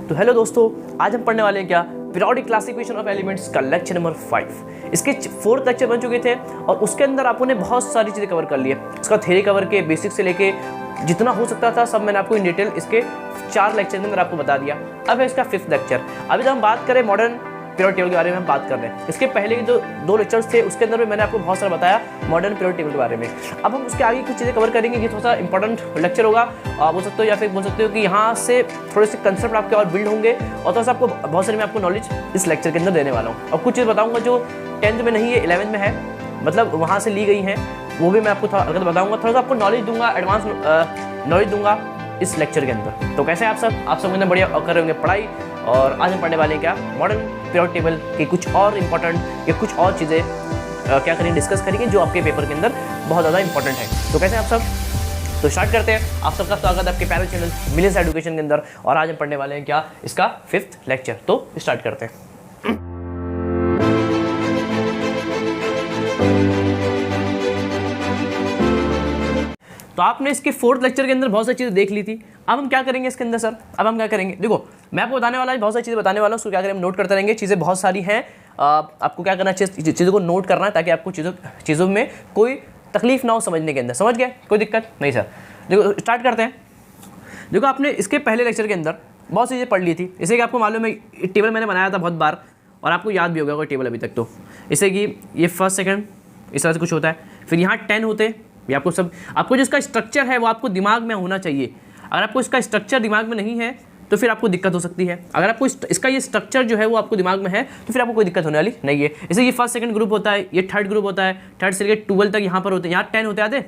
तो हेलो दोस्तों, आज हम पढ़ने वाले हैं क्या पीरियोडिक क्लासिफिकेशन ऑफ एलिमेंट्स का लेक्चर नंबर 5। इसके 4th लेक्चर बन चुके थे और उसके अंदर आपको ने बहुत सारी चीज़ें कवर कर ली है। इसका थ्योरी कवर के बेसिक से लेके जितना हो सकता था सब मैंने आपको इन डिटेल इसके 4 लेक्चर के अंदर आपको बता दिया। अब है इसका 5th लेक्चर। अभी जब हम बात करें मॉडर्न पीरियोडिक टेबल के बारे में हम बात कर रहे हैं। इसके पहले के जो 2 लेक्चर्स थे उसके अंदर भी मैंने आपको बहुत सारा बताया मॉडर्न पीरियोडिक टेबल के बारे में। अब हम उसके आगे कुछ चीज़ें कवर करेंगे। ये थोड़ा सा इंपॉर्टेंट लेक्चर होगा बोल सकते हो, या फिर बोल सकते हो कि यहाँ से थोड़े से कंसेप्ट आपके और बिल्ड होंगे और थोड़ा सा आपको बहुत सारी मैं आपको नॉलेज इस लेक्चर के अंदर देने वाला हूँ। और कुछ चीज़ बताऊँगा जो 10th में नहीं है 11th में है, मतलब वहाँ से ली गई हैं, वो भी मैं आपको अगर बताऊँगा। थोड़ा सा आपको नॉलेज दूंगा, एडवांस नॉलेज दूंगा इस लेक्चर के अंदर। तो कैसे आप सब अंदर बढ़िया कर रहे होंगे पढ़ाई। और आज हम पढ़ने वाले हैं क्या मॉडर्न पीरियोडिक टेबल की कुछ और इम्पोर्टेंट या कुछ और चीज़ें क्या करेंगे, डिस्कस करेंगे जो आपके पेपर के अंदर बहुत ज़्यादा इंपॉर्टेंट है। तो कैसे आप सब, तो स्टार्ट करते हैं। आप सबका स्वागत है आपके प्यारे चैनल मिलियंस एजुकेशन के अंदर। और आज हम पढ़ने वाले हैं क्या इसका 5th लेक्चर। तो स्टार्ट करते हैं। तो आपने इसके 4th लेक्चर के अंदर बहुत सारी चीज़ें देख ली थी। अब हम क्या करेंगे इसके अंदर सर, अब हम क्या करेंगे, देखो मैं आपको बताने वाला है, बहुत सारी चीज़ें बताने वाला हूँ। उसको क्या करें, हम नोट करते रहेंगे। चीज़ें बहुत सारी हैं, आपको क्या करना चाहिए, चीज़ों को नोट करना है ताकि आपको चीज़ों में कोई तकलीफ ना हो समझने के अंदर। समझ गया, कोई दिक्कत नहीं सर। देखो स्टार्ट करते हैं। देखो आपने इसके पहले लेक्चर के अंदर बहुत सी चीज़ें पढ़ ली थी। जैसे कि आपको मालूम है टेबल मैंने बनाया था बहुत बार और आपको याद भी होगा कोई टेबल अभी तक। तो जैसे कि ये फर्स्ट सेकंड इस तरह से कुछ होता है, फिर यहाँ 10 होते हैं। ये आपको जिसका स्ट्रक्चर है वो आपको दिमाग में होना चाहिए। अगर आपको इसका स्ट्रक्चर दिमाग में नहीं है तो फिर आपको दिक्कत हो सकती है। अगर आपको इसका ये स्ट्रक्चर जो है वो आपको दिमाग में है तो फिर आपको कोई दिक्कत होने वाली नहीं है। जैसे ये फर्स्ट सेकंड ग्रुप होता है, ये थर्ड ग्रुप होता है, थर्ड से लेकर 12 तक यहाँ पर होते हैं, यहाँ 10 होते आते।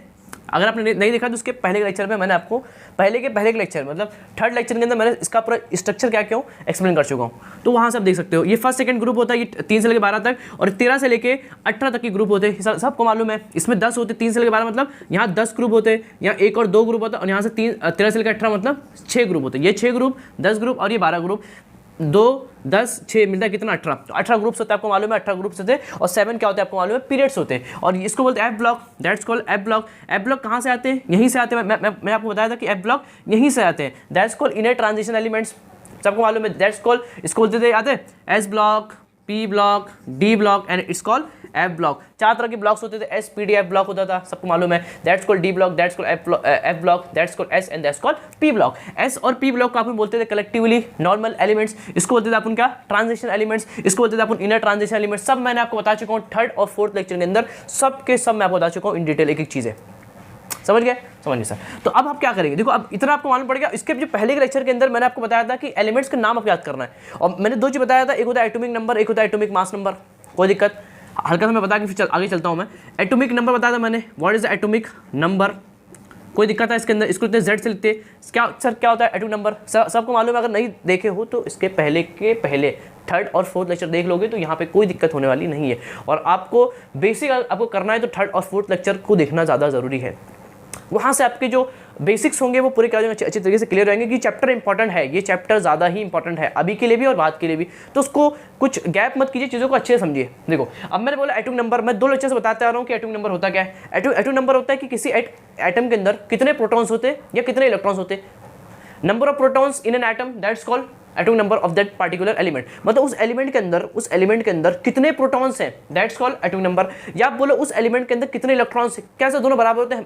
अगर आपने नहीं देखा तो उसके पहले के लेक्चर में मैंने आपको पहले के लेक्चर मतलब 3rd लेक्चर के अंदर मैंने इसका पूरा स्ट्रक्चर क्या क्यों एक्सप्लेन कर चुका हूँ। तो वहाँ से आप देख सकते हो। ये फर्स्ट सेकंड ग्रुप होता है, ये 3 से लेकर 12 तक, और 13 से लेकर 18 तक के ग्रुप होते हैं। सबको मालूम है इसमें 10 होते, 3 से लेकर 12 मतलब यहाँ 10 ग्रुप होते हैं, यहाँ 1 और 2 ग्रुप होता है, और यहाँ से 13 से लेकर 18 मतलब 6 ग्रुप होते हैं। ये 6 ग्रुप, 10 ग्रुप और ये 12 ग्रुप, 2 10 6 मिलता है कितना, 18। तो 18 ग्रुप्स होते हैं, आपको मालूम है 18 ग्रुप्स होते हैं। और 7 क्या होते हैं आपको मालूम है, पीरियड्स होते हैं। और इसको बोलते हैं F block, that's called F block. F block कहाँ से आते हैं, यहीं से आते हैं। मैं आपको बताया था कि एफ ब्लॉक यहीं से आते हैं। That's called inner transition elements, सबको मालूम है। दैट्स कॉल्ड, इसको बोलते थे याद है, S block, P block, D block and it's called F block. 4 तरह के ब्लॉक्स होते थे, S P D F block होता था, सबको मालूम है। That's called D block, that's called F block, that's called S and that's called P block. S और पी ब्लॉक को अपन बोलते थे कलेक्टिवली नॉर्मल एलिमेंट्स। इसको बोलते थे अपन क्या, ट्रांजिशन एलिमेंट्स। इसको बोलते थे अपन इनर ट्रांजिशन एलिमेंट्स। सब मैंने आपको बता चुका हूँ 3rd और 4th लेक्चर के अंदर, सब के सब मैं आपको बता चुका हूँ इन डिटेल, एक एक चीज़ें। समझ गए, समझिए सर। तो अब आप क्या करेंगे, देखो अब इतना आपको मालूम पड़ गया। इसके जो पहले के लेक्चर के अंदर मैंने आपको बताया था कि एलिमेंट्स का नाम आपको याद करना है, और मैंने 2 चीज़ बताया था, एक होता है एटॉमिक नंबर, एक होता है एटॉमिक मास नंबर। कोई दिक्कत, हल्का सा मैं बता के फिर आगे चलता हूँ। मैं एटॉमिक नंबर बताया था मैंने, what is the atomic number. कोई दिक्कत है इसके अंदर, इसको इतने जेड से लिखते हैं। क्या सर क्या होता है एटॉमिक नंबर, सबको मालूम है। अगर नहीं देखे हो तो इसके पहले 3rd और 4th लेक्चर देख लोगे तो यहाँ पे कोई दिक्कत होने वाली नहीं है। और आपको बेसिक आपको करना है तो 3rd और 4th लेक्चर को देखना ज़्यादा ज़रूरी है। वहाँ से आपके जो बेसिक्स होंगे वो पूरे क्या होंगे, अच्छी तरीके से क्लियर रहेंगे कि चैप्टर इंपॉर्टेंट है, ये चैप्टर ज़्यादा ही इंपॉर्टेंट है अभी के लिए भी और बाद के लिए भी। तो उसको कुछ गैप मत कीजिए, चीज़ों को अच्छे से समझिए। देखो अब मैंने बोला एटॉमिक नंबर, मैं 2 लेक्चर से बताते आ रहा हूँ कि एटॉमिक नंबर होता क्या है। एटॉमिक नंबर होता है कि किसी एटम के अंदर कितने प्रोटॉन्स होते हैं या कितने इलेक्ट्रॉन्स होते हैं। Number of protons in an atom, that's called atomic number of that particular element. मतलब उस एलिमेंट के अंदर कितने प्रोटॉन्स हैं, दैट्स कॉल्ड एटॉमिक नंबर। या आप बोलो उस एलिमेंट के अंदर कितने इलेक्ट्रॉन्स हैं, कैसे दोनों बराबर होते हैं,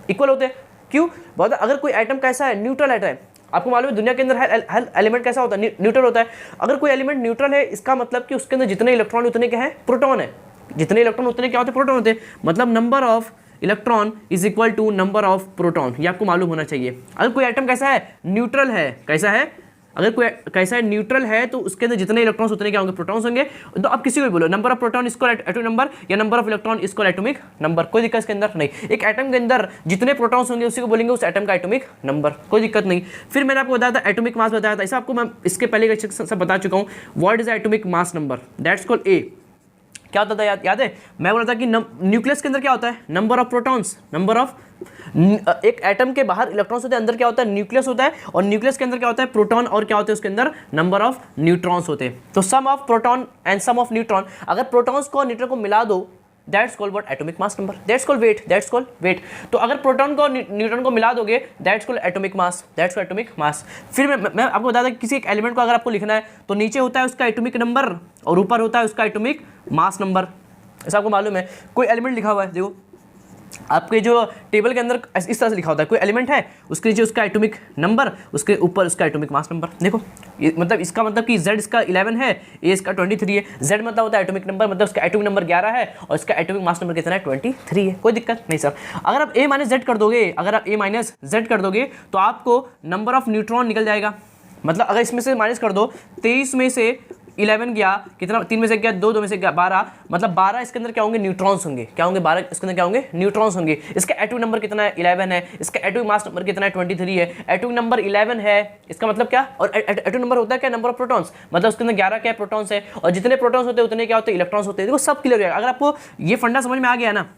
इक्वल होते हैं। क्यों, बहुत अगर कोई एटम कैसा है, न्यूट्रल एटम है। आपको मालूम है दुनिया के अंदर हर एलिमेंट कैसा होता है, न्यूट्रल होता है। अगर कोई एलिमेंट न्यूट्रल है इसका मतलब कि उसके अंदर जितने इलेक्ट्रॉन उतने क्या है, प्रोटॉन है। जितने इलेक्ट्रॉन उतने क्या होते हैं, प्रोटॉन होते हैं। मतलब number of electron is equal to number of proton, ये आपको मालूम होना चाहिए। अगर कोई एटम कैसा है, न्यूट्रल है, कैसा है, अगर कोई कैसा है न्यूट्रल है तो उसके अंदर जितने इलेक्ट्रॉन्स उतने क्या होंगे, प्रोटॉन्स होंगे। तो आप किसी को भी बोलो नंबर ऑफ प्रोटॉन इसको एटॉमिक नंबर या नंबर ऑफ इलेक्ट्रॉन इसको एटॉमिक नंबर, कोई दिक्कत इसके अंदर नहीं। एक एटम के अंदर जितने प्रोटॉन्स होंगे उसी को बोलेंगे उस एटम का एटॉमिक नंबर, कोई दिक्कत नहीं। फिर मैंने आपको बताया था एटॉमिक मास बताया था, ऐसा आपको मैं इसके पहले सब बता चुका हूँ। What is the atomic mass number, that's called a. क्या होता था याद है, मैं बोला था कि न्यूक्लियस के अंदर क्या होता है, number of protons, number of एक एटम के बाहर इलेक्ट्रॉन्स होते हैं, अंदर क्या होता है, न्यूक्लियस होता है। और न्यूक्लियस के अंदर क्या होता है, प्रोटॉन, और क्या होते हैं उसके अंदर, नंबर ऑफ न्यूट्रॉन्स होते हैं। तो sum of proton and sum of neutron, अगर प्रोटॉन्स को और न्यूट्रॉन को मिला दो that's called what, atomic mass number, that's called weight, that's called weight. तो अगर प्रोटॉन को न्यूट्रॉन को मिला दोगे that's called atomic mass, that's called atomic mass. फिर मैं आपको बता दें किसी एक एलिमेंट को अगर आपको लिखना है तो नीचे होता है उसका एटॉमिक नंबर और ऊपर होता है उसका एटॉमिक मास नंबर। ऐसा आपको मालूम है, कोई एलिमेंट लिखा हुआ है, देखो आपके जो टेबल के अंदर इस तरह से लिखा होता है, कोई एलिमेंट है उसके नीचे उसका एटॉमिक नंबर, उसके ऊपर उसका एटॉमिक मास नंबर। देखो मतलब इसका मतलब कि Z इसका 11 है, A इसका 23 है। Z मतलब होता है एटॉमिक नंबर, मतलब उसका एटॉमिक नंबर 11 है और इसका एटॉमिक मास नंबर कितना है, 23 है। कोई दिक्कत नहीं सर। अगर आप A माइनस Z कर दोगे, अगर आप A माइनस Z कर दोगे तो आपको नंबर ऑफ न्यूट्रॉन निकल जाएगा। मतलब अगर इसमें से माइनस कर दो, 23 में से 11 गया, कितना 3 में से गया 2, 2 में से गया 12, मतलब 12 इसके अंदर क्या होंगे, न्यूट्रॉन्स होंगे। क्या होंगे 12 इसके अंदर क्या होंगे, न्यूट्रॉन्स होंगे। इसका एटॉमिक नंबर कितना है, 11 है। इसका एटॉमिक मास नंबर कितना है, 23 है। एटॉमिक नंबर 11 है, इसका मतलब क्या, और एटॉमिक नंबर होता है क्या, नंबर ऑफ प्रोटॉन्स, मतलब उसके अंदर 11 क्या प्रोटॉन्स है, और जितने प्रोटॉन्स होते हैं उतने क्या होते हैं, इलेक्ट्रॉन्स होते हैं। देखो सब क्लियर हो जाएगा अगर आपको ये फंडा समझ में आ गया ना।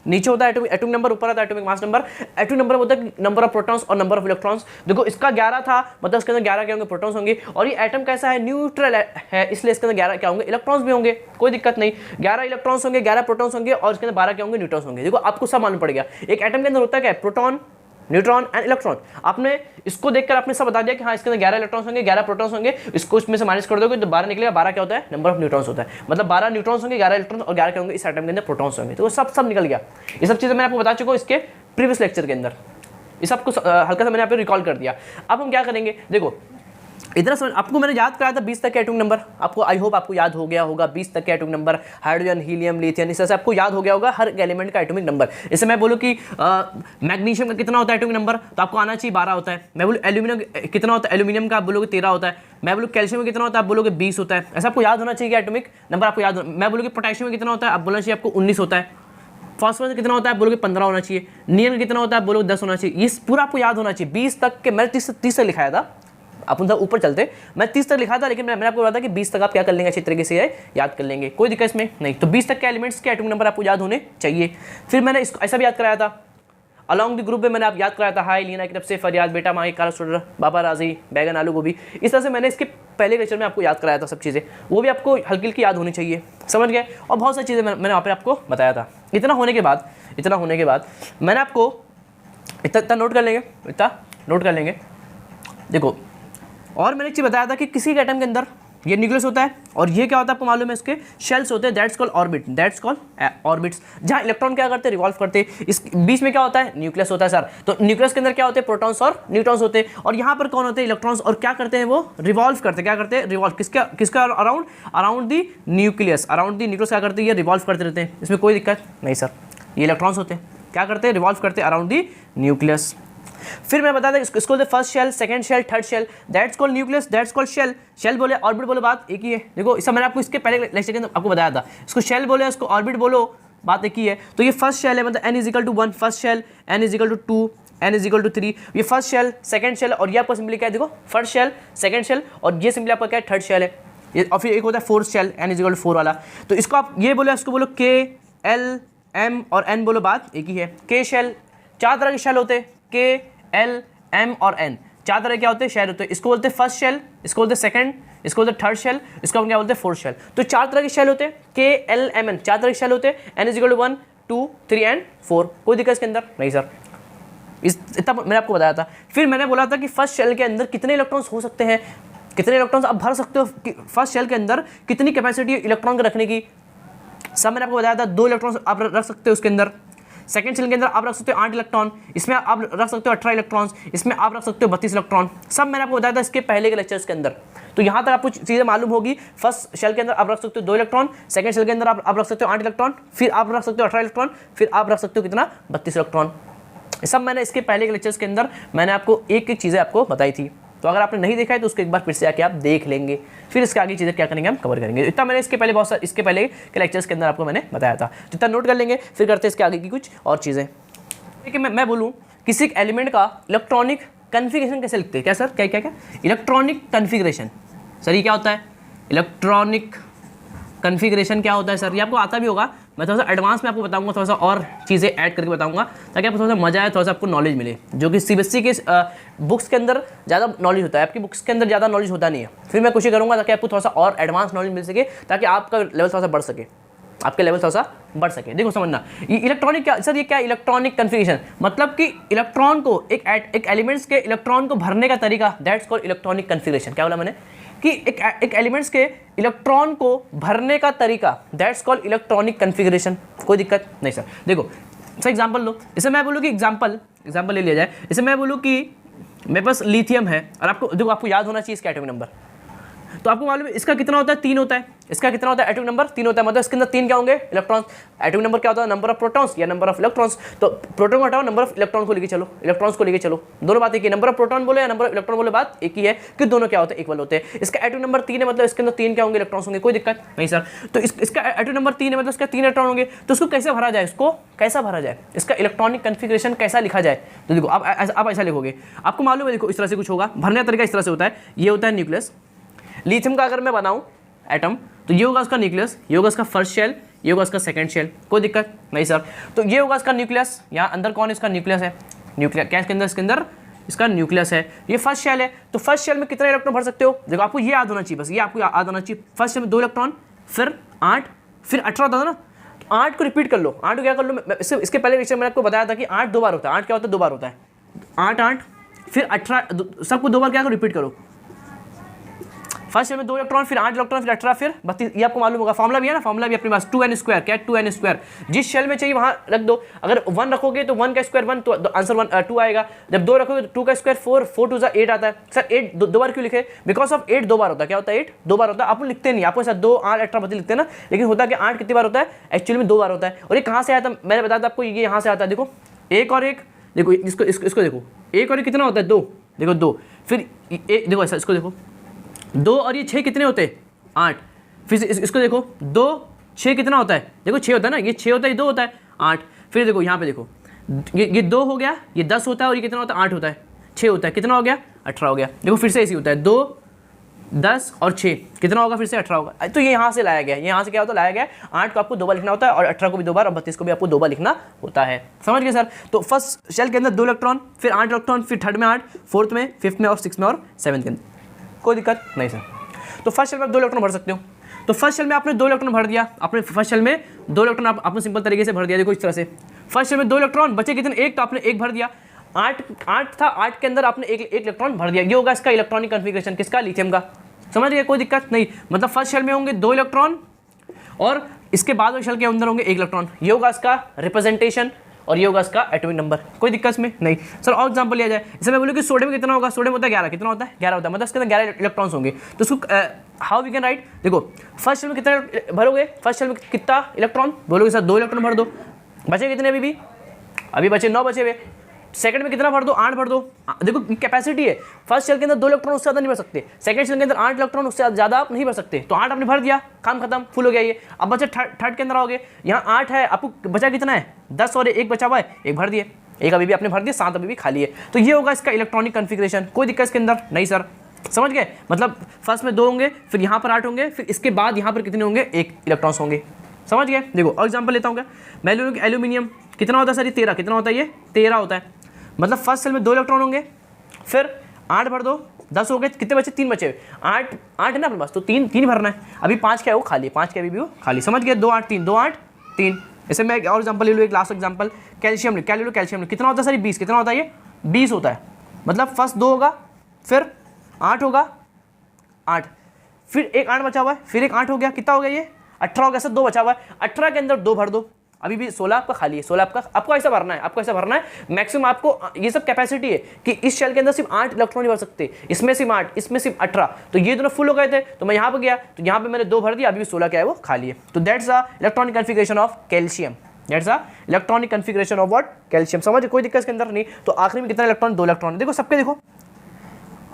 नीचे होता है एटॉमिक नंबर, ऊपर आता है atomic mass number. Atomic number होता है नंबर ऑफ प्रोटॉन्स और नंबर ऑफ इलेक्ट्रॉन्स। देखो इसका 11 था, मतलब इसके अंदर 11 क्या होंगे, प्रोटॉन्स होंगे। और ये एटम कैसा है, न्यूट्रल है, इसलिए इसके अंदर 11 क्या होंगे, इलेक्ट्रॉन्स भी होंगे। कोई दिक्कत नहीं, 11 इलेक्ट्रॉन्स होंगे, 11 प्रोटॉन्स होंगे और इसके अंदर 12 क्या होंगे, न्यूट्रॉन्स होंगे। देखो आपको सब मालूम पड़ गया एक एटम के अंदर होता है क्या, प्रोटॉन, न्यूट्रॉन एंड इलेक्ट्रॉन। आपने इसको देखकर आपने सब बता दिया कि हाँ इसके अंदर 11 इलेक्ट्रॉन्स होंगे, 11 प्रोटॉन्स होंगे। इसको इसमें से माइनस कर दोगे तो 12 निकलेगा। 12 क्या होता है, नंबर ऑफ न्यूट्रॉन्स होता है। मतलब 12 न्यूट्रॉन्स होंगे, 11 इलेक्ट्रॉन्स और 11 क्या होंगे, इस एटम के अंदर प्रोटॉन्स होंगे। तो वो सब निकल गया। ये सब चीज़ें मैंने आपको बता चुका हूँ इसके प्रीवियस लेक्चर के अंदर। इस सबको हल्का सा मैंने यहाँ पे रिकॉल कर दिया। अब हम क्या करेंगे, देखो इतना समझ, आपको मैंने याद कराया था 20 तक के एटॉमिक नंबर। आपको आई होप आपको याद हो गया होगा 20 तक के atomic number, hydrogen, helium, lithium, इस तरह से आपको याद हो गया होगा हर एलिमेंट का एटॉमिक नंबर। जैसे मैं बोलूँ कि मैग्नीशियम का कितना होता है एटॉमिक नंबर, तो आपको आना चाहिए 12 होता है। मैं बोलूँ एल्यूमिनियम कितना होता है, एल्यूमिनियम का आप बोलोगे 13 होता है। मैं बोलूँ कैल्शियम में कितना होता है, आप बोलोगे 20 होता है। ऐसा आपको याद होना चाहिए एटॉमिक नंबर, आपको याद। मैं बोलूँ कि पोटेशियम में कितना होता है, आप बोलना चाहिए आपको 19 होता है। फॉस्फोरस कितना होता है, आप बोलोगे 15 होना चाहिए। नियन कितना होता है, आप बोलोगे 10 होना चाहिए। ये पूरा आपको याद होना चाहिए 20 तक के। मैंने 30 तक लिखाया था, आप उनका ऊपर चलते, मैं 30 तक लिखा था, लेकिन मैंने आपको बताया कि 20 तक आप क्या कर लेंगे, अच्छी तरीके से याद कर लेंगे। कोई दिक्कत इसमें नहीं। तो 20 तक के एलिमेंट्स के एटॉमिक नंबर आपको याद होने चाहिए। फिर मैंने इसको ऐसा भी याद कराया था, अलॉन्ग द ग्रुप में मैंने आप याद कराया था, हाई लीना की तरफ से फरियाद, बेटा माही, काला स्टूडर, बाबा राजी, बैगन, आलू गोभी। इस तरह से मैंने इसके पहले लेक्चर में आपको याद कराया था सब चीज़ें, वो भी आपको हल्की हल्की याद होनी चाहिए। समझ गए। और बहुत सारी चीज़ें मैंने वहाँ पर आपको बताया था। इतना होने के बाद मैंने आपको इतना नोट कर लेंगे, इतना नोट कर लेंगे। देखो और मैंने एक चीज़ बताया था कि किसी एटम के अंदर ये न्यूक्लियस होता है और ये क्या होता है आपको मालूम है, इसके शेल्स होते हैं, that's called orbit, that's called orbits, जहाँ इलेक्ट्रॉन क्या करते हैं, रिवॉल्व करते हैं। इस बीच में क्या होता है, न्यूक्लियस होता है सर। तो न्यूक्लियस के अंदर क्या होते हैं, प्रोटॉन्स और न्यूट्रॉन्स होते हैं। और यहाँ पर कौन होते हैं, इलेक्ट्रॉन्स, और क्या करते हैं वो रिवॉल्व करते हैं। क्या करते हैं, रिवॉल्व। किसका around the nucleus, around the nucleus क्या करते हैं, ये रिवॉल्व करते रहते हैं। इसमें कोई दिक्कत नहीं सर। ये इलेक्ट्रॉन्स होते हैं, क्या करते हैं, रिवॉल्व करते हैं अराउंड दी न्यूक्लियस। फिर मैं बता दें इसको first shell, second shell, third shell, that's called nucleus, that's called shell. Shell बोले, ऑर्बिट बोले, बात एक ही है। देखो इसका मैंने आपको इसके पहले लेक्चर के अंदर आपको बताया था, इसको शेल बोले, इसको ऑर्बिट बोलो, बात एक ही है। तो ये फर्स्ट शेल है, मतलब n is equal to 1 first shell, n is equal to 2, n is equal to 3। ये फर्स्ट शेल, सेकंड शेल, और ये आपको सिंपली क्या है, देखो फर्स्ट शेल, सेकंड शेल, और ये सिंपली आपका क्या है, थर्ड शेल है। ये और फिर एक होता है fourth shell, n is equal to 4 वाला। तो इसको आप ये बोलो, इसको बोलो K, L, M और N बोलो, बात एक ही है। K शेल, 4 तरह के शेल होते हैं, K, L, M और N, 4 तरह के होते हैं शेल होते हैं। इसको बोलते हैं फर्स्ट शेल, इसको बोलते हैं सेकंड, इसको बोलते हैं थर्ड शेल, इसको हम क्या बोलते हैं, फोर्थ शेल। तो 4 तरह के शेल होते हैं, K, L, M, N, 4 तरह के शेल होते हैं। N is equal to 1, 2, 3 and 4। कोई दिक्कत इसके अंदर नहीं सर। इतना मैंने आपको बताया था। फिर मैंने बोला था कि फर्स्ट शेल के अंदर कितने इलेक्ट्रॉन्स हो सकते हैं, कितने इलेक्ट्रॉन्स आप भर सकते हो, फर्स्ट शेल के अंदर कितनी कैपेसिटी है इलेक्ट्रॉन को रखने की, सब मैंने आपको बताया था। 2 इलेक्ट्रॉन्स आप रख सकते हो उसके अंदर। सेकंड शेल के अंदर आप रख सकते हो 8 इलेक्ट्रॉन, इसमें आप रख सकते हो 18 इलेक्ट्रॉन्स, इसमें आप रख सकते हो 32 इलेक्ट्रॉन। सब मैंने आपको बताया था इसके पहले के लेक्चर्स के अंदर। तो यहाँ तक आपको चीज़ें मालूम होगी। फर्स्ट शेल के अंदर आप रख सकते हो 2 इलेक्ट्रॉन, सेकंड शेल के अंदर आप रख सकते हो 8 इलेक्ट्रॉन, फिर आप रख सकते हो 18 इलेक्ट्रॉन, फिर आप रख सकते हो कितना, 32 इलेक्ट्रॉन। सब मैंने इसके पहले के लेक्चर्स के अंदर मैंने आपको एक एक चीज़ें आपको बताई थी। तो अगर आपने नहीं देखा है तो उसको एक बार फिर से आके आप देख लेंगे, फिर इसके आगे चीज़ें क्या करेंगे, हम कवर करेंगे। इतना मैंने इसके पहले इसके पहले के लेक्चर्स के अंदर आपको मैंने बताया था। तो इतना नोट कर लेंगे, फिर करते हैं इसके आगे की कुछ और चीज़ें। देखिए मैं बोलूँ किसी एक एलिमेंट का इलेक्ट्रॉनिक कन्फिगरेशन कैसे लिखते हैं, क्या सर, क्या क्या क्या इलेक्ट्रॉनिक कन्फिगरेशन, सर ये क्या होता है, इलेक्ट्रॉनिक कन्फिगरेशन क्या होता है सर, ये आपको आता भी होगा। मैं थोड़ा सा एडवांस में आपको बताऊंगा, थोड़ा सा और चीज़ें ऐड करके बताऊंगा, ताकि आपको थोड़ा सा मजा आए, थोड़ा सा आपको नॉलेज मिले, जो कि CBSE के बुक्स के अंदर ज़्यादा नॉलेज होता है, आपकी बुक्स के अंदर ज़्यादा नॉलेज होता नहीं है। फिर मैं कोशिश करूँगा ताकि आपको थोड़ा सा और एडवांस नॉलेज मिल सके, ताकि आपका लेवल थोड़ा सा बढ़ सके। आपके लेवल थोड़ा सा बढ़ सके। देखो समझना, ये इलेक्ट्रॉनिक क्या सर, ये क्या इलेक्ट्रॉनिक कन्फिगरेशन, मतलब कि इलेक्ट्रॉन को एक एलिमेंट्स के इलेक्ट्रॉन को भरने का तरीका, दैट्स कॉल्ड इलेक्ट्रॉनिक कन्फिगरेशन। क्या बोला मैंने कि एक एलिमेंट्स के इलेक्ट्रॉन को भरने का तरीका, दैट्स कॉल्ड इलेक्ट्रॉनिक कन्फिगरेशन। कोई दिक्कत नहीं सर। देखो सर एग्जांपल लो, इसे मैं बोलूँ कि एग्जांपल ले लिया जाए, इसे मैं बोलूँ कि मेरे पास लिथियम है और आपको देखो, आपको याद होना चाहिए इसका एटॉमिक नंबर। तो आपको मालूम है इसका कितना होता है, 3 होता है। इसका कितना होता है, एटॉमिक नंबर 3 होता है, मतलब इसके अंदर 3 क्या होंगे, इलेक्ट्रॉन्स। एटॉमिक नंबर क्या होता है, नंबर ऑफ प्रोटॉन्स या नंबर ऑफ इलेक्ट्रॉन्स। तो प्रोटॉन को हटाओ, नंबर ऑफ इलेक्ट्रॉन को लेके चलो, इलेक्ट्रॉन्स को लेके चलो, दोनों बात एक ही। नंबर ऑफ प्रोटॉन बोले या नंबर ऑफ इलेक्ट्रॉन बोले, बात एक ही है कि दोनों क्या होते हैं, इक्वल होते हैं। इसका एटॉमिक नंबर 3 है, मतलब इसके अंदर 3 क्या होंगे, इलेक्ट्रॉन्स होंगे। कोई दिक्कत नहीं सर। तो इसका एटॉमिक नंबर 3 है, मतलब इसका 3 इलेक्ट्रॉन होंगे। तो उसको कैसे भरा जाए, इसको कैसा भरा जाए, इसका इलेक्ट्रॉनिक कन्फिगरेशन कैसा लिखा जाए। तो देखो आप ऐसा लिखोगे, आपको मालूम है, देखो इस तरह से कुछ होगा, भरने का तरीका इस तरह से होता है। ये होता है न्यूक्लियस लिथियम का, अगर मैं बनाऊं एटम, तो ये होगा उसका न्यूक्लियस, ये होगा उसका फर्स्ट शेल, ये होगा उसका सेकंड शेल। कोई दिक्कत नहीं सर। तो ये होगा इसका न्यूक्लियस, यहाँ अंदर कौन है, इसका न्यूक्लियस है। न्यूक्लियस क्या इसके अंदर इसका न्यूक्लियस है। ये फर्स्ट शेल है, तो फर्स्ट शेल में कितने इलेक्ट्रॉन भर सकते हो, देखो आपको ये याद होना चाहिए, बस ये आपको याद होना चाहिए। फर्स्ट शेल में 2 इलेक्ट्रॉन, फिर 8, फिर 18 होता था ना, तो 8 को रिपीट कर लो। 8 को क्या कर लो, इसके पहले लेक्चर मैंने आपको बताया था कि 8 2 बार होता है। 8 क्या होता है, 2 बार होता है। 8 फिर 18, सबको 2 बार क्या करो, रिपीट करो। फर्स्ट शेल में 2 इलेक्ट्रॉन, फिर 8 इलेक्ट्रॉन, फिर 18, फिर 32। ये आपको मालूम होगा, फॉर्मुला भी है ना, फॉर्मुला भी अपने पास 2n²। क्या 2n², जिस शेल में चाहिए वहां रख दो। अगर 1 रखोगे तो 1 का स्क्वायर 1, तो आंसर 2 आएगा। जब 2 रखोगे तो 2 का स्क्वायर 4, 4 2 8 आता है। सर 8 दो बार क्यों लिखे, बिकॉज ऑफ 8 2 बार होता है। क्या होता है, 8 2 बार होता है। आप लिखते नहीं, आपको ऐसा 2 8 18 32 लिखते हैं ना, लेकिन होता है कि 8 कितनी बार होता है, एक्चुअली में 2 बार होता है। और ये कहाँ से आया था, मैंने बताया था आपको, ये यहाँ से आता है। देखो 1 और 1, देखो इसको देखो, 1 और 1 कितना होता है, 2, देखो 2, फिर देखो ऐसा, इसको देखो 2 और ये 6 कितने होते हैं, 8। फिर इसको देखो 2 6 कितना होता है, देखो 6 होता है ना, ये 6 होता है, ये 2 होता है, 8। फिर देखो यहाँ पे देखो, ये 2 हो गया, ये 10 होता है, और ये कितना होता है, 8 होता है, 6 होता है, कितना हो गया, 18 हो गया। देखो फिर से ऐसे होता है, 2 10 और 6 कितना होगा, फिर से 18 होगा। तो ये यहाँ से लाया गया, यहाँ से क्या होता है, लाया गया 8 को आपको 2 बार लिखना होता है, और 18 को भी 2 बार, और 32 को भी आपको 2 बार लिखना होता है। समझ गए सर। तो फर्स्ट शेल के अंदर 2 इलेक्ट्रॉन, फिर 8 इलेक्ट्रॉन, फिर थर्ड में 8, फोर्थ में, फिफ्थ में, और सिक्स में, और सेवन्थ के अंदर। कोई दिक्कत नहीं सर। तो फर्स्ट शेल में आप 2 इलेक्ट्रॉन भर सकते हो। तो फर्स्ट शेल में आपने 2 इलेक्ट्रॉन भर दिया, आपने फर्स्ट शेल में 2 इलेक्ट्रॉन आपने सिंपल तरीके से भर दिया। देखो इस तरह से, फर्स्ट शेल में 2 इलेक्ट्रॉन बचे कितने, 1, तो आपने 1 भर दिया। 8 था, 8 के अंदर आपने एक इलेक्ट्रॉन भर दिया। ये होगा इसका इलेक्ट्रॉनिक कन्फिगरेशन, किसका, लिथियम का। समझ गए, कोई दिक्कत नहीं। मतलब फर्स्ट शेल में होंगे 2 इलेक्ट्रॉन, और इसके बाद वाले शेल के अंदर होंगे 1 इलेक्ट्रॉन। ये होगा इसका रिप्रेजेंटेशन, और ये होगा इसका एटॉमिक नंबर। कोई दिक्कत में नहीं सर। और एग्जांपल लिया जाए, जैसे मैं बोलूँ कि सोडियम कितना होगा, सोडियम होता है 11, कितना होता है, 11 होता है, मतलब इसके अंदर 11 इलेक्ट्रॉन्स होंगे। तो उसको हाउ वी कैन राइट, देखो फर्स्ट शेल में कितना भरोगे, फर्स्ट शेल में कितना इलेक्ट्रॉन बोलोगे सर, 2 इलेक्ट्रॉन भर दो। बचे कितने, अभी बचे 9 बचे हुए। सेकंड में कितना भर दो, 8 भर दो। देखो कैपेसिटी है, फर्स्ट शेल के अंदर 2 इलेक्ट्रॉन, उससे ज़्यादा नहीं भर सकते। सेकंड शेल के अंदर 8 इलेक्ट्रॉन, उससे ज़्यादा आप नहीं भर सकते। तो 8 आपने भर दिया, काम खत्म, फुल हो गया ये। अब बचे थर्ड के अंदर आओगे, यहाँ 8 है, आपको बचा कितना है, 10, और 1 बचा हुआ है, 1 भर दिए, 1 अभी भी आपने भर दिया, 7 अभी भी खाली है। तो ये होगा इसका इलेक्ट्रॉनिक कन्फिगरेशन। कोई दिक्कत इसके अंदर नहीं सर। समझ गए, मतलब फर्स्ट में 2 होंगे, फिर यहाँ पर 8 होंगे, फिर इसके बाद यहाँ पर कितने होंगे, 1 इलेक्ट्रॉन्स होंगे। समझ गए। देखो और एग्जाम्पल लेता हूँ क्या, मैं लूँ कि एल्यूमिनियम कितना होता है सर, ये 13, कितना होता है, ये 13 होता है। मतलब फर्स्ट शेल में 2 इलेक्ट्रॉन होंगे, फिर 8 भर दो, 10 हो गए, कितने बचे, 3 बचे। 8 है ना अपने पास, तो 3 भरना है। अभी 5 क्या है, वो खाली है, 5 क्या अभी भी वो खाली। समझ गए, 2 8 3, 2 8 3। ऐसे मैं एक और एग्जाम्पल ले लूँ, एक लास्ट एग्जाम्पल, कैल्शियम। क्या ले लो, कैल्शियम। कितना होता है सर, 20, कितना होता है, ये 20 होता है। मतलब फर्स्ट 2 होगा, फिर 8 होगा, 8, फिर एक 8 बचा हुआ है, फिर एक 8 हो गया, कितना हो गया, ये 18 हो गया सर, 2 बचा हुआ है। 18 के अंदर 2 भर दो, अभी भी 16 आपका खाली है। 16 आपको ऐसा भरना है, मैक्सिमम आपको। ये सब कैपेसिटी है कि इस शेल के अंदर सिर्फ 8 इलेक्ट्रॉन भर सकते, इसमें सिर्फ 8, इसमें सिर्फ 18। तो ये दोनों फुल हो गए थे, तो मैं यहाँ पे गया, तो यहाँ पे मैंने 2 भर दिया, अभी भी 16 क्या है, वो खाली है। तो that's a electronic configuration of calcium. That's a electronic configuration of what, calcium. समझ, कोई दिक्कत इसके अंदर नहीं। तो आखिरी में कितना इलेक्ट्रॉन, 2 इलेक्ट्रॉन। देखो सबके, देखो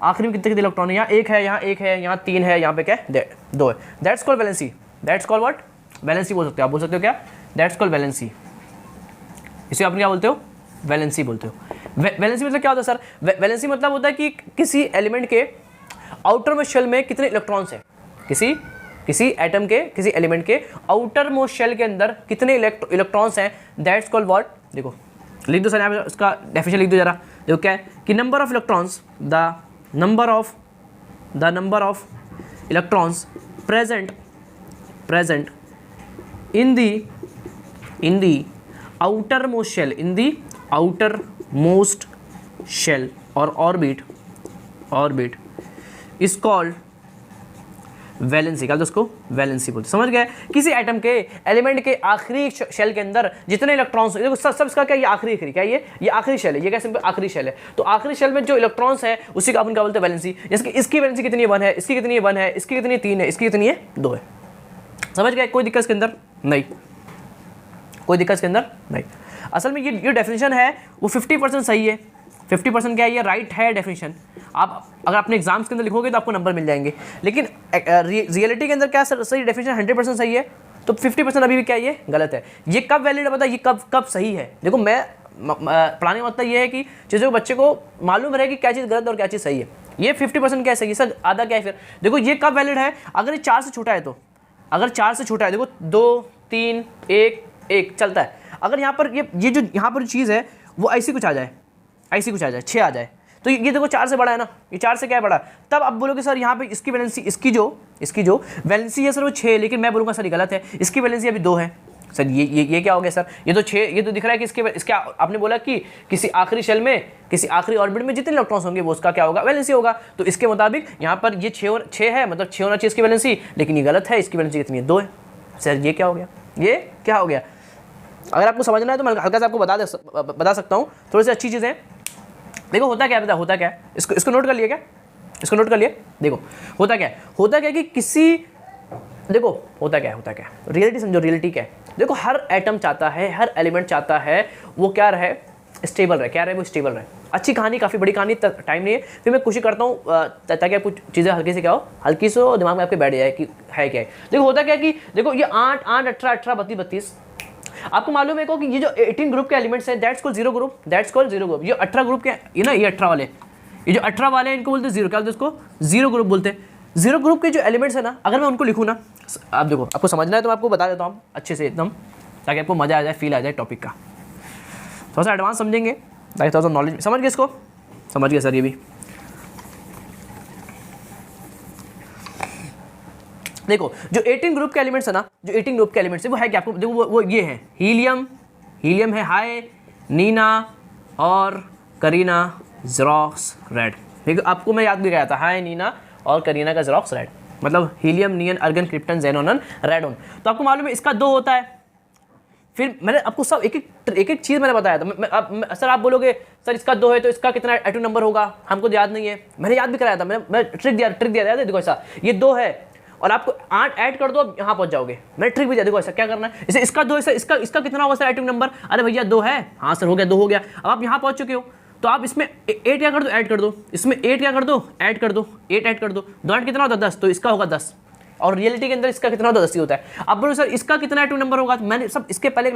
आखिरी में कितने इलेक्ट्रॉन है, यहाँ 1 है, यहाँ 1 है, यहाँ 3 है, यहाँ पे क्या है, 2 है। That's called valency. That's called what, valency बोल सकते हो। आप बोल सकते हो क्या, दैट्स कॉल्ड वैलेंसी। इसे आप क्या बोलते हो, वैलेंसी बोलते हो। वैलेंसी मतलब क्या होता है सर, वैलेंसी मतलब होता है कि किसी एलिमेंट के आउटर मोस्ट शेल में कितने इलेक्ट्रॉन्स हैं, किसी एटम के, किसी एलिमेंट के आउटर मोस्ट शेल के अंदर कितने इलेक्ट्रॉन्स हैं। दैट्स कॉल्ड व्हाट, देखो लिख दो सर, यहाँ पे उसका डेफिनेशन लिख दो जरा। देखो क्या है कि number of electrons, the number of electrons present in the outermost shell, in the outermost shell और ऑर्बिट इज कॉल्ड वैलेंसी। क्या बोलते उसको? वैलेंसी बोलते। समझ गए? किसी एटम के एलिमेंट के आखिरी शेल के अंदर जितने इलेक्ट्रॉन्स, देखो सब इसका क्या, ये आखिरी क्या ये आखिरी शेल है, ये क्या सिंपल आखिरी शेल है। तो आखिरी शेल में जो इलेक्ट्रॉन्स है उसी का अपन क्या बोलते हैं? वैलेंसी। जैसे कि इसकी वैलेंसी कितनी है? 1 है, इसकी कितनी है? 1 है, इसकी कितनी है? 3 है, इसकी कितनी है? 2 है। समझ गए? कोई दिक्कत इसके अंदर नहीं, कोई दिक्कत इसके अंदर नहीं। असल में ये डेफिनेशन है वो 50% सही है। 50% क्या है? ये राइट है डेफिनेशन। आप अगर अपने एग्जाम्स के अंदर लिखोगे तो आपको नंबर मिल जाएंगे, लेकिन रियलिटी के अंदर क्या सही डेफिनेशन 100% सही है, तो 50% अभी भी क्या ये गलत है। ये कब वैलिड है पता है? ये कब सही है? देखो मैं पढ़ाने का मतलब ये है कि चीज़ों को बच्चे को मालूम रहे कि क्या चीज़ गलत और क्या चीज़ सही है। ये 50% क्या सही है सर, आधा क्या है फिर? देखो ये कब वैलिड है? अगर ये 4 से छोटा है, तो अगर 4 से छोटा है, देखो 2 3 1 चलता है। अगर यहाँ पर ये जो यहाँ पर चीज़ है वो ऐसी कुछ आ जाए, 6 आ जाए, तो ये देखो 4 से बड़ा है ना, ये 4 से क्या है बड़ा, तब अब बोलोगे सर यहाँ पे इसकी वैलेंसी, इसकी जो वैलेंसी है सर वो 6 है, लेकिन मैं बोलूँगा सर ये गलत है, इसकी वैलेंसी अभी 2 है। सर ये क्या हो गया सर? ये तो 6, ये तो दिख रहा है कि इसके आपने बोला कि किसी आखिरी शेल में, किसी आखिरी ऑर्बिट में जितने इलेक्ट्रॉन्स होंगे वो उसका क्या होगा? वैलेंसी होगा। तो इसके मुताबिक यहाँ पर ये 6 है, मतलब 6 होना चाहिए इसकी वैलेंसी, लेकिन ये गलत है, इसकी वैलेंसी कितनी है? 2 है। सर ये क्या हो गया? ये क्या हो गया? अगर आपको समझना है तो मैं हल्का सा आपको बता सकता हूँ, थोड़ी सी अच्छी चीज़ें। देखो होता क्या है, होता क्या है, इसको नोट कर लिए क्या? इसको नोट कर लिए। देखो होता क्या है कि किसी, देखो होता क्या है, रियलिटी समझो, रियलिटी क्या है। देखो हर एटम चाहता है, हर एलिमेंट चाहता है वो क्या रहे? स्टेबल रहे। क्या रहे? वो स्टेबल रहे। अच्छी कहानी, काफ़ी बड़ी कहानी, टाइम नहीं है, फिर मैं कोशिश करता हूँ ताकि आपको चीज़ें हल्की से क्या हो, हल्की से दिमाग में आपके बैठ जाए कि है क्या है। देखो होता क्या है कि देखो ये 8 8 18 18 32 आपको मालूम है को कि ये जो 18 ग्रुप के एलिमेंट्स हैं दैट्स कॉल्ड जीरो ग्रुप। ये 18 ग्रुप के, ये ना, ये 18 वाले, ये जो 18 वाले हैं इनको बोलते हैं जीरो। क्या बोलते हैं इसको? जीरो ग्रुप बोलते हैं। जीरो ग्रुप के जो एलिमेंट्स है ना, अगर मैं उनको लिखूँ ना, आप देखो आपको समझना है तो मैं आपको बता देता हूँ अच्छे से एकदम, ताकि आपको मज़ा आ जाए, फील आ जाए टॉपिक का। थोड़ा सा एडवांस समझेंगे ताकि थोड़ा सा नॉलेज समझ गए। इसको समझ गए सर? ये भी देखो जो 18 ग्रुप के एलिमेंट्स है ना, जो 18 ग्रुप के एलिमेंट्स है वो है क्या? आपको देखो वो ये है हीलियम है, हाई, नीना और करीना, ज़ेरोक्स, रेड। ठीक है, आपको मैं याद भी गया था, हाई, नीना और करीना का ज़ेरोक्स, रेड, मतलब हीलियम, नियन, अर्गन, क्रिप्टन, ज़ेनोन, रेडोन। तो आपको मालूम है इसका 2 होता है। फिर मैंने आपको सब एक एक चीज़ मैंने बताया था। सर आप बोलोगे सर इसका 2 है तो इसका कितना एटॉमिक नंबर होगा? हमको याद नहीं है, मैंने याद भी कराया था, मैं ट्रिक दिया था। देखो ऐसा, ये 2 है और आपको 8 ऐड कर दो, अब यहाँ पहुँच जाओगे। मैंने ट्रिक भी दिया, देखो ऐसा क्या करना है। इसे इसका 2 है, इसका कितना होगा सर एटॉमिक नंबर? अरे भैया 2 है, हाँ सर हो गया, 2 हो गया। अब आप यहाँ पहुँच चुके हो, तो आप इसमें 8 क्या कर दो, ऐड कर दो, इसमें 8 क्या कर दो, ऐड कर दो, 8 ऐड कर दो, 2 8 कितना होता है? 10, तो इसका होगा 10। और रियलिटी के अंदर इसका कितना होता है? 10 ही होता है। अब बोलो सर इसका कितना एटॉमिक नंबर होगा? मैंने सब इसके पहले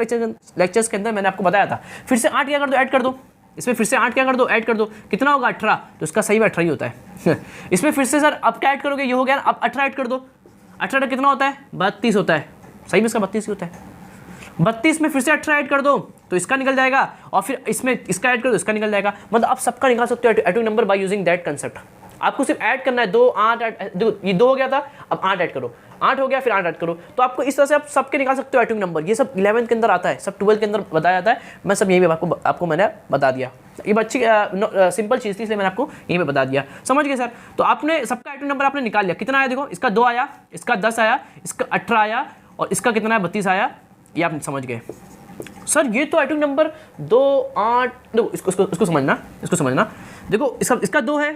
लेक्चर्स के अंदर मैंने आपको बताया था। फिर से 8 क्या कर दो, ऐड कर दो, इसमें फिर से 8 क्या कर दो, ऐड कर दो, कितना होगा? 18। तो इसका सही में 18 ही होता है। इसमें फिर से सर अब क्या ऐड करोगे? ये हो गया ना, अब 18 ऐड कर दो, 18 कितना होता है? 32 होता है। सही में इसका 32 ही होता है। 32 में फिर से 18 ऐड कर दो तो इसका निकल जाएगा, और फिर इसमें इसका ऐड कर दो, इसका निकल जाएगा। मतलब आप सबका निकाल सकते हो atomic number by using that concept. आपको सिर्फ ऐड करना है, 2 8 देखो ये 2 हो गया था, अब 8 ऐड करो, 8 हो गया, फिर 8 ऐड करो। तो आपको इस तरह से आप सबके निकाल सकते हो एटॉमिक नंबर। ये सब 11th के अंदर आता है, सब 12th के अंदर बताया जाता है। मैं सब यही आपको मैंने बता दिया। ये अच्छी सिंपल चीज़ थी, इसलिए मैंने आपको यहीं पे बता दिया। समझ गए सर? तो आपने सबका एटॉमिक नंबर आपने निकाल लिया। कितना आया? देखो इसका 2 आया, इसका 10 आया, इसका 18 आया, और इसका कितना है? 32 आया। ये आप समझ गए सर? ये तो एटॉमिक नंबर 2 8, देखो इसको समझना। देखो इसका 2 है,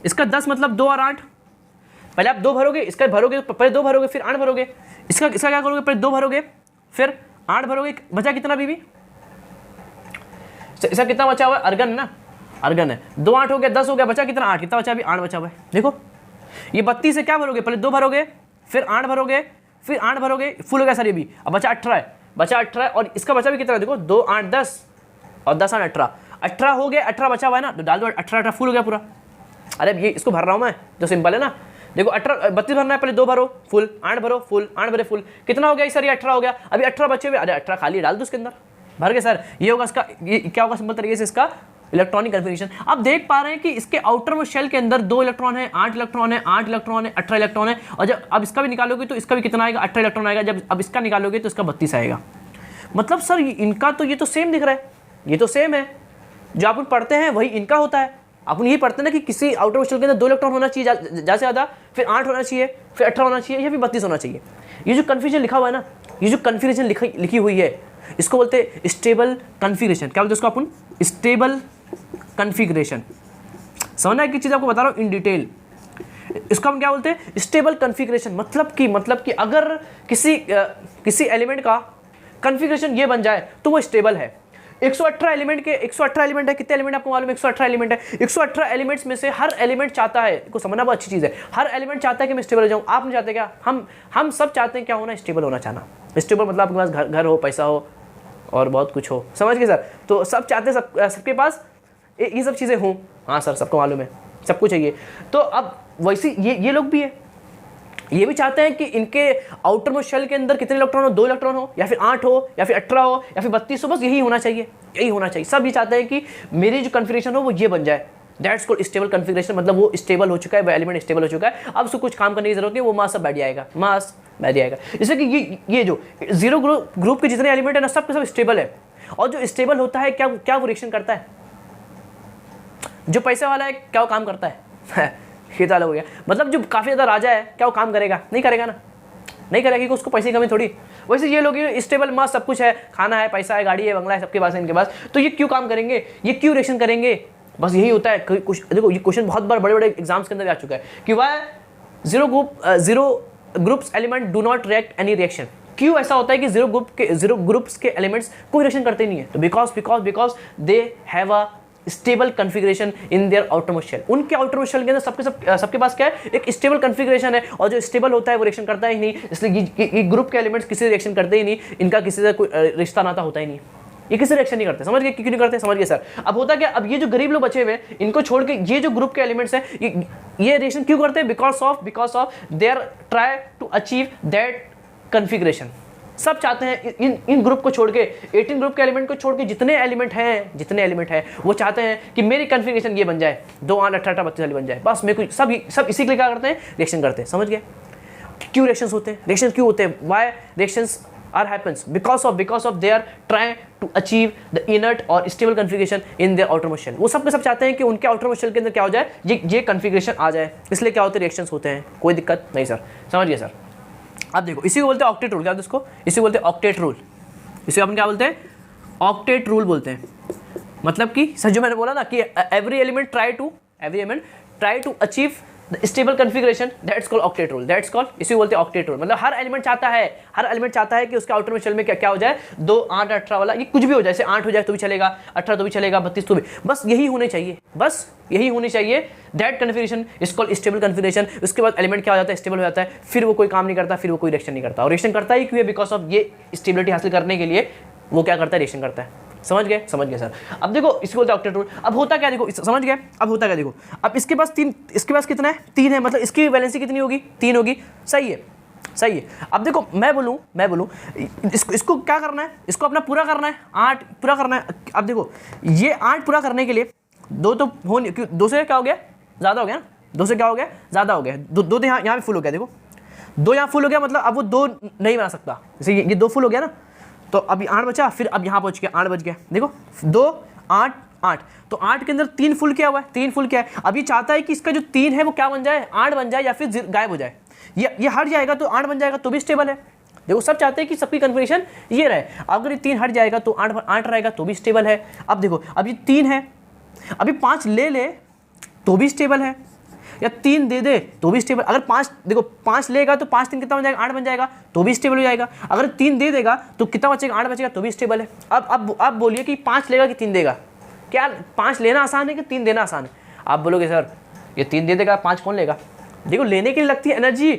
इसका 10 मतलब 2 और 8। पहले आप 2 भरोगे, इसका भरोगे, पहले 2 भरोगे, फिर 8 भरोगे। इसका क्या करोगे? पहले 2 भरोगे, फिर 8 भरोगे। बचा कितना बीबी? इसका कितना बचा हुआ है? अर्गन ना, अर्गन है। 2 8 हो गया, 10 हो गया, बचा कितना? 8। कितना बचा? अभी 8 बचा हुआ है। देखो ये 32 से क्या भरोगे? पहले 2 भरोगे, फिर 8 भरोगे, फिर 8 भरोगे, फुल हो गया सर ये भी। अब बचा 18 है, बचा 18, और इसका बचा भी कितना? देखो 2 8 10 और 10 8 18, 18 हो गया, 18 बचा हुआ है ना, तो डाल दो 18 फुल हो गया पूरा। अरे ये इसको भर रहा हूँ मैं, जो सिंपल है ना। देखो 18 32 भरना है, पहले 2 भरो फुल, 8 भरो फुल, 8 भरे फुल, कितना हो गया सर? ये 18 हो गया। अभी 18 बचे हुए, अरे 18 खाली डाल दो उसके अंदर, भर के सर। ये होगा इसका, ये क्या होगा सिंपल तरीके से? इसका इलेक्ट्रॉनिक कन्फिग्रेशन। अब देख पा रहे हैं कि इसके आउटर में शेल के अंदर 2 इलेक्ट्रॉन है, 8 इलेक्ट्रॉन है, 8 इलेक्ट्रॉन है, 18 इलेक्ट्रॉन है, और जब अब इसका भी निकालोगे तो इसका भी कितना आएगा, 18 इलेक्ट्रॉन आएगा। जब अब इसका निकालोगे तो इसका 32 आएगा। मतलब सर इनका तो ये तो सेम दिख रहा है, ये तो सेम है, जो आप पढ़ते हैं वही इनका होता है। अपन यही पढ़ते हैं ना कि किसी आउटर शेल के अंदर 2 इलेक्ट्रॉन होना चाहिए ज़्यादा से ज़्यादा, फिर 8 होना चाहिए, फिर 18 होना चाहिए, या फिर 32 होना चाहिए। ये जो कन्फ्यूजन लिखा हुआ है ना, ये जो कन्फिग्रेशन लिखी हुई है, इसको बोलते हैं स्टेबल कन्फिग्रेशन। क्या बोलते हैं इसको अपन? Stable configuration. समझना है कि चीज़ आपको बता रहा हूँ इन डिटेल। इसको हम क्या बोलते हैं? Stable configuration. मतलब कि अगर किसी एलिमेंट का कन्फिग्रेशन ये बन जाए तो वो स्टेबल है। 118 एलिमेंट है, कितने एलिमेंट आपको मालूम है? 118 एलिमेंट है। 118 एलिमेंट्स में से हर एलिमेंट चाहता है, को समझना बहुत अच्छी चीज़ है, हर एलिमेंट चाहता है कि मैं स्टेबल हो जाऊँ। आप नहीं चाहते क्या? हम सब चाहते हैं क्या होना? स्टेबल होना चाहना। स्टेबल मतलब आपके पास घर हो, पैसा हो और बहुत कुछ हो, समझ गए सर? तो सब चाहते हैं सबके पास ये सब चीज़ें हों। हाँ सर, सबको मालूम है, सब कुछ चाहिए। तो अब वैसे ये लोग भी है, ये भी चाहते हैं कि इनके आउटर मोस्ट शेल के अंदर कितने इलेक्ट्रॉन हो? 2 इलेक्ट्रॉन हो, या फिर 8 हो, या फिर 18 हो, या फिर 32 हो, बस यही होना चाहिए, यही होना चाहिए। सब ये चाहते हैं कि मेरी जो कन्फिग्रेशन हो वो ये बन जाए। That's called stable configuration. मतलब वो स्टेबल हो चुका है, वो एलिमेंट स्टेबल हो चुका है, अब उसको कुछ काम करने की जरूरत नहीं, वो मास सब बैठ जाएगा, मास बैठ जाएगा। जैसे कि ये जो जीरो ग्रुप के जितने एलिमेंट है ना, सब के सब स्टेबल है। और जो स्टेबल होता है क्या वो रिएक्शन करता है? जो पैसे वाला है क्या वो काम करता है? ये तो अलग हो गया। मतलब जो काफ़ी ज़्यादा राजा है क्या वो काम करेगा? नहीं करेगा ना, नहीं करेगा, क्योंकि उसको पैसे की कमी थोड़ी। वैसे ये लोग स्टेबल मास सब कुछ है, खाना है, पैसा है, गाड़ी है, बंगला है, सबके पास है इनके पास, तो ये क्यों काम करेंगे? ये क्यों रिएक्शन करेंगे? बस यही होता है। कुछ देखो, ये क्वेश्चन बहुत बार बड़े बड़े एग्जाम्स के अंदर आ चुका है कि why zero groups element do not react any reaction. क्यों ऐसा होता है कि जीरो ग्रुप्स के एलिमेंट्स कोई रिएक्शन करते नहीं है? तो because they have a stable configuration in their outermost shell. उनके आउटरमोस्ट शेल के अंदर सबके पास क्या है? एक स्टेबल कन्फिग्रेशन है, और जो स्टेबल होता है वो रिएक्शन करता ही नहीं। इसलिए ये ग्रुप के एलिमेंट्स किसी रिएक्शन करते ही नहीं, इनका किसी से कोई रिश्ता नाता होता ही नहीं, ये किसी रिएक्शन नहीं करते। समझ गए क्यों नहीं करते? समझ गए सर? अब होता क्या, अब ये जो गरीब लोग बचे हुए हैं, इनको छोड़ के ये जो ग्रुप के एलिमेंट्स हैं, ये रिएक्शन क्यों करते हैं? Because of their try to achieve that configuration. सब चाहते हैं इन ग्रुप को छोड़ के, 18 ग्रुप के एलिमेंट को छोड़ के जितने एलिमेंट हैं वो चाहते हैं कि मेरी कन्फिग्रेशन ये बन जाए, 2 8 18 32 वाली बन जाए। बस मेरे को सब इसी के लिए क्या करते हैं? रिएक्शन करते हैं। समझ गए? क्यों रिएक्शंस होते हैं? रिएक्शन क्यों होते हैं? Why reactions are happens? Because of they are trying to achieve the inert और stable configuration in their outermost shell. वो सब के सब चाहते हैं कि उनके आउटरमोस्ट शेल के अंदर क्या हो जाए? ये कन्फिग्रेशन आ जाए। इसलिए क्या होते हैं? रिएक्शंस होते हैं। कोई दिक्कत नहीं सर, समझ गए सर? अब देखो, इसी को बोलते हैं ऑक्टेट रूल। क्या बोलते हैं इसको? इसी को बोलते हैं ऑक्टेट रूल। इसे अपन क्या बोलते हैं? ऑक्टेट रूल बोलते हैं। मतलब कि सर जो मैंने बोला ना कि every element try to achieve the stable configuration, that's called octet rule. That's called, इसी को बोलते हैं ऑक्टेट रूल। मतलब हर एलिमेंट चाहता है कि उसके आउटर शेल में क्या हो जाए? 2 8 18 वाला, ये कुछ भी हो जाए, जैसे 8 हो जाए तो भी चलेगा, 18 तो भी चलेगा, 32 तो भी, बस यही होने चाहिए। That configuration is called stable configuration. उसके बाद एलिमेंट क्या हो जाता है? स्टेबल हो जाता है, फिर वो कोई काम नहीं करता, फिर वो कोई रिएक्शन नहीं करता। और रिएक्शन करता ही क्यों है? बिकॉज ऑफ ये स्टेबिलिटी हासिल करने के लिए वो क्या करता है? रिएक्शन करता है। समझ गए सर? अब देखो, इसको बोलते हैं ऑक्टेट रूल। अब होता क्या देखो, समझ गए? अब होता क्या देखो, अब इसके पास कितना है? 3 है। मतलब इसकी वैलेंसी कितनी होगी? 3 होगी। सही है। अब देखो, मैं बोलूँ इसको क्या करना है? इसको अपना पूरा करना है, 8 पूरा करना है। अब देखो, ये 8 पूरा करने के लिए 2 तो हो नहीं, क्यों? 2 से क्या हो गया? ज़्यादा हो गया ना? 2 से क्या हो गया? ज़्यादा हो गया। 2 तो यहाँ भी फुल हो गया। देखो, 2 यहाँ फुल हो गया, मतलब अब वो 2 नहीं बना सकता। जैसे ये 2 फुल हो गया ना, तो अभी 8 बचा, फिर अब यहाँ पहुँच गया, 8 बच गया। देखो, 2 8 8, तो 8 के अंदर 3 फुल किया हुआ है, 3 फुल किया है। अब ये चाहता है कि इसका जो 3 है वो क्या बन जाए? 8 बन जाए, या फिर गायब हो जाए। ये हट जाएगा तो 8 बन जाएगा, तो भी स्टेबल है। देखो, सब चाहते हैं कि सबकी कन्फिग्रेशन ये रहे। अगर ये 3 हट जाएगा तो 8 रहेगा, तो भी स्टेबल है। अब देखो, अब ये 3 है, अभी 5 ले तो भी स्टेबल है, या 3 दे तो भी स्टेबल। अगर 5 लेगा तो 5 3 कितना बन जाएगा? 8 बन जाएगा, तो भी स्टेबल हो जाएगा। अगर 3 दे देगा तो कितना बचेगा? 8 बचेगा, तो भी स्टेबल है। अब बोलिए कि 5 लेगा कि 3 देगा? क्या 5 लेना आसान है कि 3 देना आसान है? आप बोलोगे सर ये 3 दे देगा, 5 कौन लेगा? देखो, लेने के लिए लगती है एनर्जी,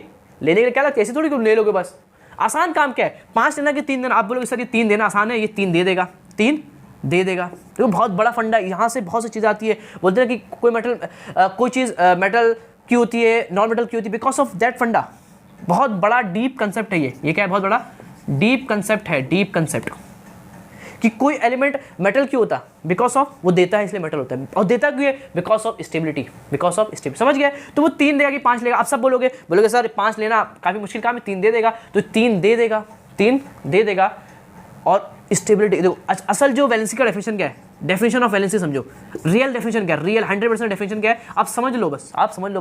लेने के लिए क्या लगती है? ऐसे थोड़ी ले लोगे बस। आसान काम क्या है? 5 लेना कि 3 देना? आप बोलोगे सर ये 3 देना आसान है, ये 3 दे देगा, 3 दे देगा। देखो, बहुत बड़ा फंडा, यहाँ से बहुत सी चीज़ आती है। बोलते हैं कि कोई चीज़ मेटल क्यों होती है, नॉन मेटल क्यों होती है? बिकॉज ऑफ दैट फंडा। बहुत बड़ा डीप कंसेप्ट है ये क्या है? बहुत बड़ा डीप कंसेप्ट है, डीप कंसेप्ट। कि कोई एलिमेंट मेटल क्यों होता, बिकॉज ऑफ वो देता है इसलिए मेटल होता है, और देता क्यों है, because of stability, because of stability. समझ गए? तो वो 3 देगा कि 5 लेगा। आप सब बोलोगे सर 5 लेना काफ़ी मुश्किल काम है, 3 दे देगा, तो 3 दे देगा, 3 दे देगा। और स्टेबिलिटी देखो, असल जो वैलेंसी का डेफिनेशन क्या है, डेफिनेशन ऑफ वैलेंसी समझो, रियल डेफिनेशन क्या है, रियल 100% डेफिनेशन क्या है, आप समझ लो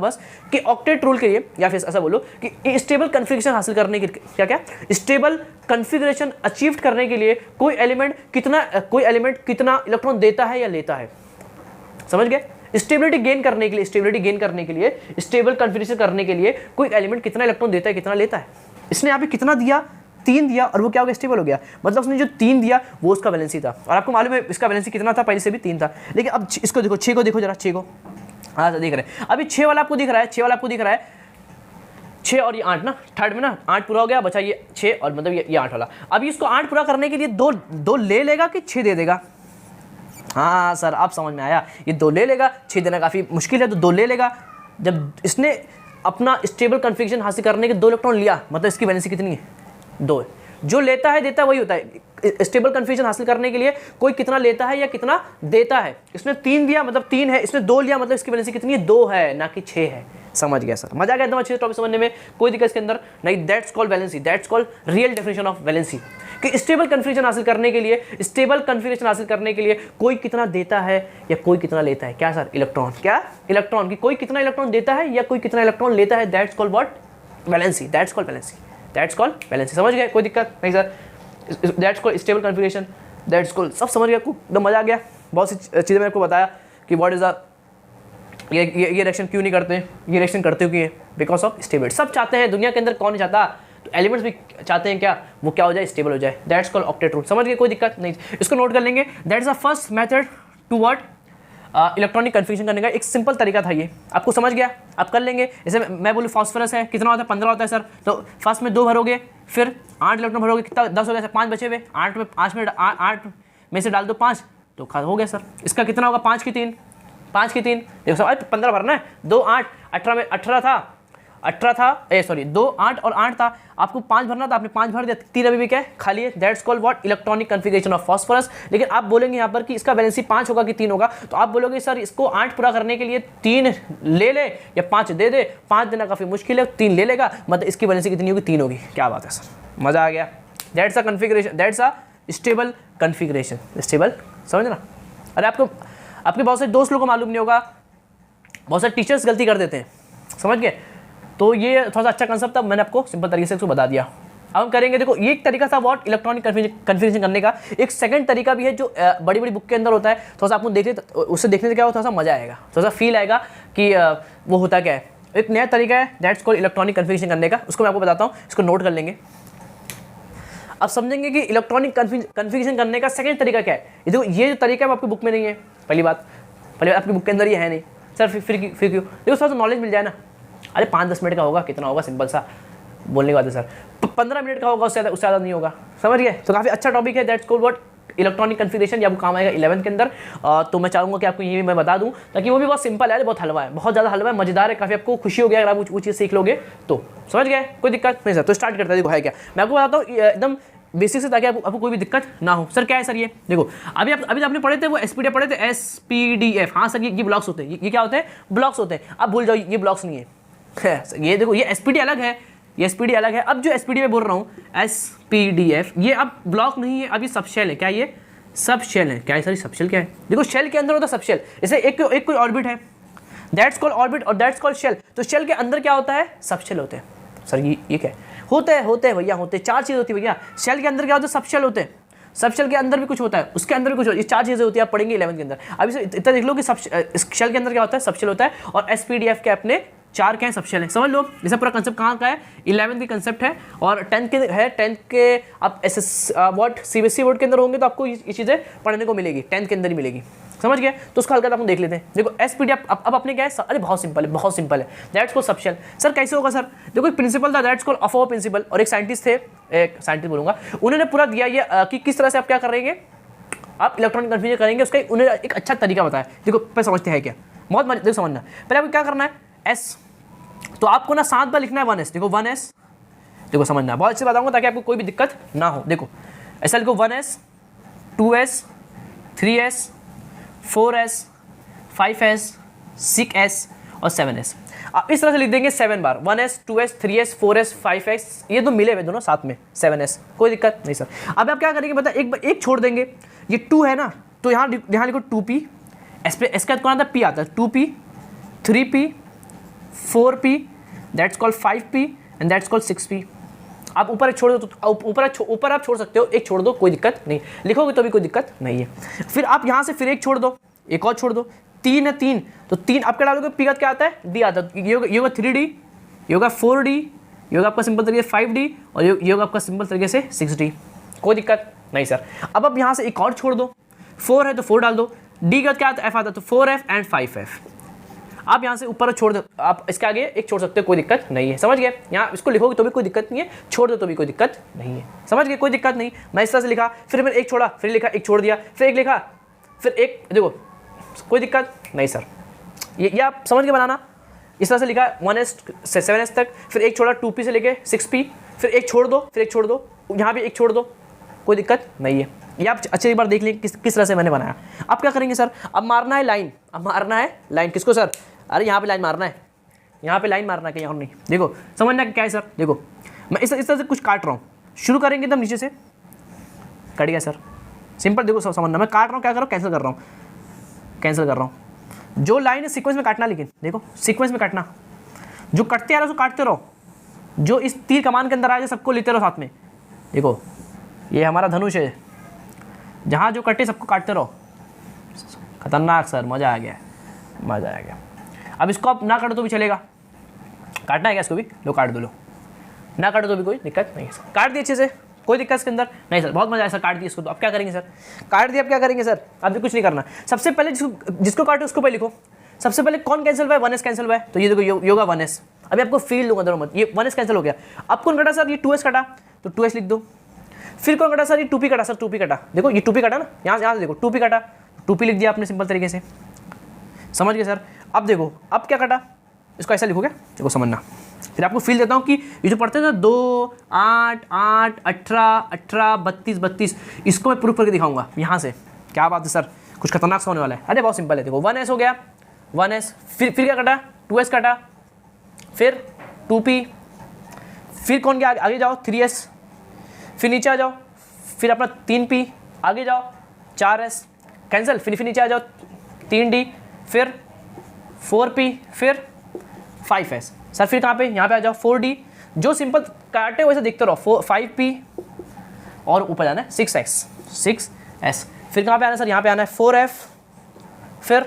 बस कि ऑक्टेट रूल के लिए, या फिर ऐसा बोलो कि स्टेबल कन्फिगरेशन हासिल करने के क्या स्टेबल कन्फिगरेशन अचीव करने के लिए कोई एलिमेंट कितना इलेक्ट्रॉन देता है या लेता है। समझ गए? स्टेबिलिटी गेन करने के लिए, स्टेबल कन्फिगरेशन करने के लिए कोई एलिमेंट कितना इलेक्ट्रॉन देता है, कितना लेता है। इसने यहाँ पे कितना दिया, 3 दिया, और वो क्या हो गया, स्टेबल हो गया। मतलब उसने जो 3 दिया वो उसका वैलेंसी था, और आपको मालूम है इसका वैलेंसी कितना था, पहले से भी 3 था। लेकिन अब इसको देखो, 6 को देखो जरा, 6 को, हाँ देख रहे हैं अभी 6 वाला आपको दिख रहा है, 6 और ये 8 ना, थर्ड में ना 8 पूरा हो गया, बचा ये 6 और मतलब ये 8 वाला। अभी इसको 8 पूरा करने के लिए 2 ले लेगा कि 6 दे देगा। हाँ सर अब समझ में आया, ये 2 ले लेगा, 6 देना काफ़ी मुश्किल है, तो 2 ले लेगा। जब इसने अपना स्टेबल कन्फिगरेशन हासिल करने के 2 इलेक्ट्रॉन लिया, मतलब इसकी वैलेंसी कितनी है, 2 है। जो लेता है देता है वही होता है। स्टेबल कन्फिगरेशन हासिल करने के लिए कोई कितना लेता है या कितना देता है। इसने 3 दिया मतलब 3 है, इसने 2 लिया मतलब इसकी वैलेंसी कितनी है, 2 है, ना कि 6 है। समझ गया सर, मजा आ गया एकदम अच्छे से टॉपिक समझने में, कोई दिक्कत इसके अंदर नहीं। That's called valency, that's called real definition of valency, कि स्टेबल कन्फिगरेशन हासिल करने के लिए कोई कितना देता है या कोई कितना लेता है। क्या सर, इलेक्ट्रॉन, क्या इलेक्ट्रॉन, कि कोई कितना इलेक्ट्रॉन देता है या कोई कितना इलेक्ट्रॉन लेता है। That's called what, valency, that's called valency. समझ गए, कोई दिक्कत नहीं sir. That's called stable configuration, that's called, सब समझ गया आपको, एकदम मजा आ गया। बहुत सी चीज़ें मैंने आपको बताया कि व्हाट इज द ये रिएक्शन क्यों नहीं करते, ये रिएक्शन करते क्यों है, बिकॉज ऑफ स्टेबिलिटी। सब चाहते हैं दुनिया के अंदर, कौन नहीं चाहता, तो एलिमेंट्स भी चाहते हैं क्या, वो क्या हो जाए, स्टेबल हो जाए। That's called octet rule. समझ गए, कोई दिक्कत नहीं, इसको नोट कर लेंगे। That's the first method to what, electronic configuration करने का एक सिंपल तरीका था ये, आपको समझ गया, आप कर लेंगे। जैसे मैं बोलूँ फास्फोरस है, कितना होता है, 15 होता है सर, तो फर्स्ट में 2 भरोगे, फिर 8 इलेक्ट्रॉन भरोगे, कितना 10 हो गया, 5 बचे हुए, 8 में से डाल दो 5, तो हो गया सर। इसका कितना होगा, 5 की 3 देखो सर, 15 भरना है, 2 8 18 में 18 था, 2 8 और 8 था, आपको 5 भरना था, आपने 5 भर दिया, 3 अभी भी क्या है, खाली है। That's called what, electronic configuration of phosphorus. लेकिन आप बोलेंगे यहाँ पर कि इसका वैलेंसी 5 होगा कि 3 होगा, तो आप बोलोगे सर इसको 8 पूरा करने के लिए 3 ले ले या 5 दे दे, 5 देना काफ़ी मुश्किल है, 3 ले लेगा, मतलब इसकी वैलेंसी कितनी होगी, 3 होगी। क्या बात है सर, मज़ा आ गया। That's a configuration, that's a stable configuration, stable, समझ ना। अरे आपके बहुत से दोस्त लोगों को मालूम नहीं होगा, बहुत सारे टीचर्स गलती कर देते हैं, समझ गए। तो ये थोड़ा सा अच्छा कंसेप्ट था, मैंने आपको सिंपल तरीके से इसको बता दिया। अब हम करेंगे, देखो ये एक तरीका था व्हाट, इलेक्ट्रॉनिक कन्फिगरेशन करने का। एक सेकंड तरीका भी है जो बड़ी बड़ी बुक के अंदर होता है, थोड़ा सा आपको उससे देखने से क्या होता है, थोड़ा सा मजा आएगा, थोड़ा सा फील आएगा कि वो होता क्या है। एक नया तरीका है, दैट्स कॉल्ड इलेक्ट्रॉनिक कन्फिगरेशन करने का, उसको मैं आपको बताता हूँ, इसको नोट कर लेंगे। अब समझेंगे कि इलेक्ट्रॉनिक कन्फिगरेशन करने का सेकंड तरीका क्या है। देखो ये जो तरीका है वो आपकी बुक में नहीं है, पहली बात आपकी बुक के अंदर ये है नहीं सर, फिर क्यों, देखो थोड़ा सा नॉलेज मिल जाए ना। अरे 5-10 मिनट का होगा, कितना होगा, सिंपल सा बोलने की बात है सर। 15 मिनट का होगा, उससे ज़्यादा नहीं होगा, समझ गए। तो काफ़ी अच्छा टॉपिक है, that's called what, electronic configuration. ये आपको काम आएगा 11th के अंदर। तो मैं चाहूँगा कि आपको ये भी मैं बता दूँ, ताकि वो भी बहुत सिंपल है, बहुत हलवा है, बहुत ज़्यादा हलवा है, मजेदार है, काफ़ी आपको खुशी हो गया अगर आप वो चीज़ सीख लोगे तो। समझ गए, कोई दिक्कत नहीं सर। तो स्टार्ट करते हैं, देखो है क्या, मैं आपको बताता हूँ एकदम बेसिक से, ताकि आपको कोई भी दिक्कत ना हो। सर क्या है सर ये, देखो अभी आपने पढ़े थे वो एसपीडीएफ पढ़े थे, SPDF। हाँ सर ये ब्लॉक्स होते हैं, ये क्या होते हैं, ब्लॉक्स होते हैं। अब भूल जाओ, ये ब्लॉक्स नहीं है ये देखो, ये एसपीडी अलग है, ये एसपीडी अलग है। अब जो एसपीडी में बोल रहा हूँ SPDF, ये अब ब्लॉक नहीं है, अब ये सब शेल है। क्या ये सब शेल है, क्या है सर सब शेल क्या है, देखो शेल के अंदर होता है सब शेल। जैसे एक कोई ऑर्बिट है, दैट्स कॉल्ड ऑर्बिट, और दैट्स कॉल्ड शेल। तो शेल के अंदर क्या होता है, सब शेल होते हैं। सर ये क्या है, होते हैं भैया, होते 4 चीज़ होती है भैया। शेल के अंदर क्या होता है, सब शेल होते हैं। सब शेल के अंदर भी कुछ होता है, उसके अंदर भी कुछ होता है, ये 4 चीज़ें होती है, आप पढ़ेंगे 11th के अंदर। अभी से इतना देख लो कि सब शेल के अंदर क्या होता है, सब शेल होता है, और SPDF के अपने 4 क्या है, सब शेल है। समझ लो, जैसे पूरा कंसेप्ट कहाँ का है, 11th की कंसेप्ट है, और 10th के है। 10th के आप CBSE बोर्ड के अंदर होंगे तो आपको ये चीज़ें पढ़ने को मिलेगी, 10th के अंदर ही मिलेगी, समझ गए। तो उसका हल्का अपन देख लेते हैं। देखो SPDF अब अपने क्या है, अरे बहुत सिंपल है, that's called subshell. Sir कैसे होगा सर, देखो एक प्रिंसिपल था, दैट्स कॉल्ड अफोव प्रिंसिपल, और एक साइंटिस्ट थे, एक साइंटिस्ट बोलूँगा, उन्होंने पूरा दिया ये कि किस तरह से आप क्या करेंगे, आप इलेक्ट्रॉनिक कन्फिगरेशन करेंगे, उसका उन्होंने एक अच्छा तरीका बताया। देखो पहले समझते हैं क्या, बहुत देखो समझना। पहले आपको क्या करना है, S, तो आपको ना 7 बार लिखना है 1S। देखो 1S, देखो समझना, बहुत अच्छे बताऊंगा ताकि आपको कोई भी दिक्कत ना हो। देखो ऐसा लिखो 1S, 2s 3s 4s 5s 6s और 7s। आप इस तरह से लिख देंगे 7 बार, 1s 2s 3s 4s 5s, ये तो मिले हुए दोनों साथ में 7s, कोई दिक्कत नहीं सर। अब आप क्या करेंगे बता, एक छोड़ देंगे, ये 2 है ना, तो यहाँ लिखो 2p, इसके बाद कौन आता है, p आता है, 2p 3p 4p, that's called 5p and that's called 6p। आप ऊपर एक छोड़ दो तो ऊपर आप छोड़ सकते हो, एक छोड़ दो कोई दिक्कत नहीं, लिखोगे तो भी कोई दिक्कत नहीं है। फिर आप यहाँ से फिर एक छोड़ दो, एक और छोड़ दो, 3 है 3, तो 3 आप क्या डालोगे, पी का क्या आता है, डी आता है, ये होगा 3d, ये होगा 4d, ये होगा आपका सिंपल तरीके से 5d और ये होगा आपका सिंपल तरीके से 6d, कोई दिक्कत नहीं सर। अब आप यहाँ से एक और छोड़ दो, 4 है तो 4 डाल दो, डी का क्या आता है, f आता है, तो 4f एंड 5f। आप यहाँ से ऊपर छोड़ दो, आप इसके आगे एक छोड़ सकते हो, कोई दिक्कत नहीं है, समझ गए। यहाँ इसको लिखोगे तो भी कोई दिक्कत नहीं है, छोड़ दो तो भी कोई दिक्कत नहीं है, समझ गए, कोई दिक्कत नहीं। मैं इस तरह से लिखा, फिर मैंने एक छोड़ा, फिर लिखा, एक छोड़ दिया, फिर एक लिखा, फिर एक, देखो कोई दिक्कत नहीं सर। ये आप समझ के बनाना, इस तरह से लिखा 1s से 7s तक, फिर एक छोड़ा 2p से लेके 6p, फिर एक छोड़ दो, फिर एक छोड़ दो, यहाँ भी एक छोड़ दो, कोई दिक्कत नहीं है। ये आप अच्छी बार देख लें किस तरह से मैंने बनाया। अब क्या करेंगे सर, अब मारना है लाइन, अब मारना है लाइन, किसको सर, अरे यहाँ पे लाइन मारना है, यहाँ पे लाइन मारना है, कहीं और नहीं। देखो समझना क्या है सर, देखो मैं इस तरह से कुछ काट रहा हूँ, शुरू करेंगे एकदम नीचे से, कट गया सर, सिंपल। देखो सब समझना, मैं काट रहा हूँ, क्या कर रहा हूँ, कैंसिल कर रहा हूँ, कैंसिल कर रहा हूँ। जो लाइन है सीक्वेंस में काटना, लेकिन देखो सीक्वेंस में काटना, जो कटते आ रहे उसको काटते रहो, जो इस तीर कमान के अंदर आ जाए सबको लेते रहो साथ में। देखो ये हमारा धनुष है, जहाँ जो कटे सबको काटते रहो, खतरनाक सर, मज़ा आ गया, मज़ा आ गया। अब इसको आप ना काटो तो भी चलेगा, काटना है क्या इसको भी, लो काट दो, लो ना काटो तो भी कोई दिक्कत नहीं है सर, काट दिए अच्छे से, कोई दिक्कत इसके अंदर नहीं सर, बहुत मजा आया सर, काट दिया इसको। तो अब क्या करेंगे सर, काट दिया, अब क्या करेंगे सर, अभी कुछ नहीं करना। सबसे पहले जिसको काटो उसको पहले लिखो, सबसे पहले कौन कैंसिल हुआ है, 1s कैंसिल हुआ है, तो ये देखो योगा 1s। अभी आपको फील दूंगा दोनों मत, ये 1s कैंसिल हो गया। अब कौन कटा सर, ये 2s कटा, तो 2s लिख दो। फिर कौन कटा सर, ये 2p कटा, सर 2p कटा, देखो ये 2p कटा ना, यहाँ से देखो 2p कटा, 2p लिख दिया आपने सिंपल तरीके से, समझ गए सर। अब देखो अब क्या कटा, इसको ऐसा लिखोगे, देखो समझना। फिर आपको फील देता हूँ कि ये जो पढ़ते हैं ना 2 8 8 18 18 32 32, इसको मैं प्रूफ करके दिखाऊंगा यहाँ से। क्या बात है सर, कुछ खतरनाक सा होने वाला है। अरे बहुत सिंपल है, देखो 1s हो गया, 1s, फिर क्या कटा, 2s कटा, फिर 2p, फिर कौन गया आगे जाओ 3s, फिर नीचे आ जाओ, फिर अपना 3p, आगे जाओ 4s कैंसिल, फिर नीचे आ जाओ 3d, फिर 4p, फिर 5s सर, फिर कहाँ पे, यहाँ पे आ जाओ 4d, जो सिंपल काटे वैसे देखते रहो, 5p और ऊपर जाना है 6s, फिर कहाँ पे आना है सर, यहाँ पे आना है 4f, फिर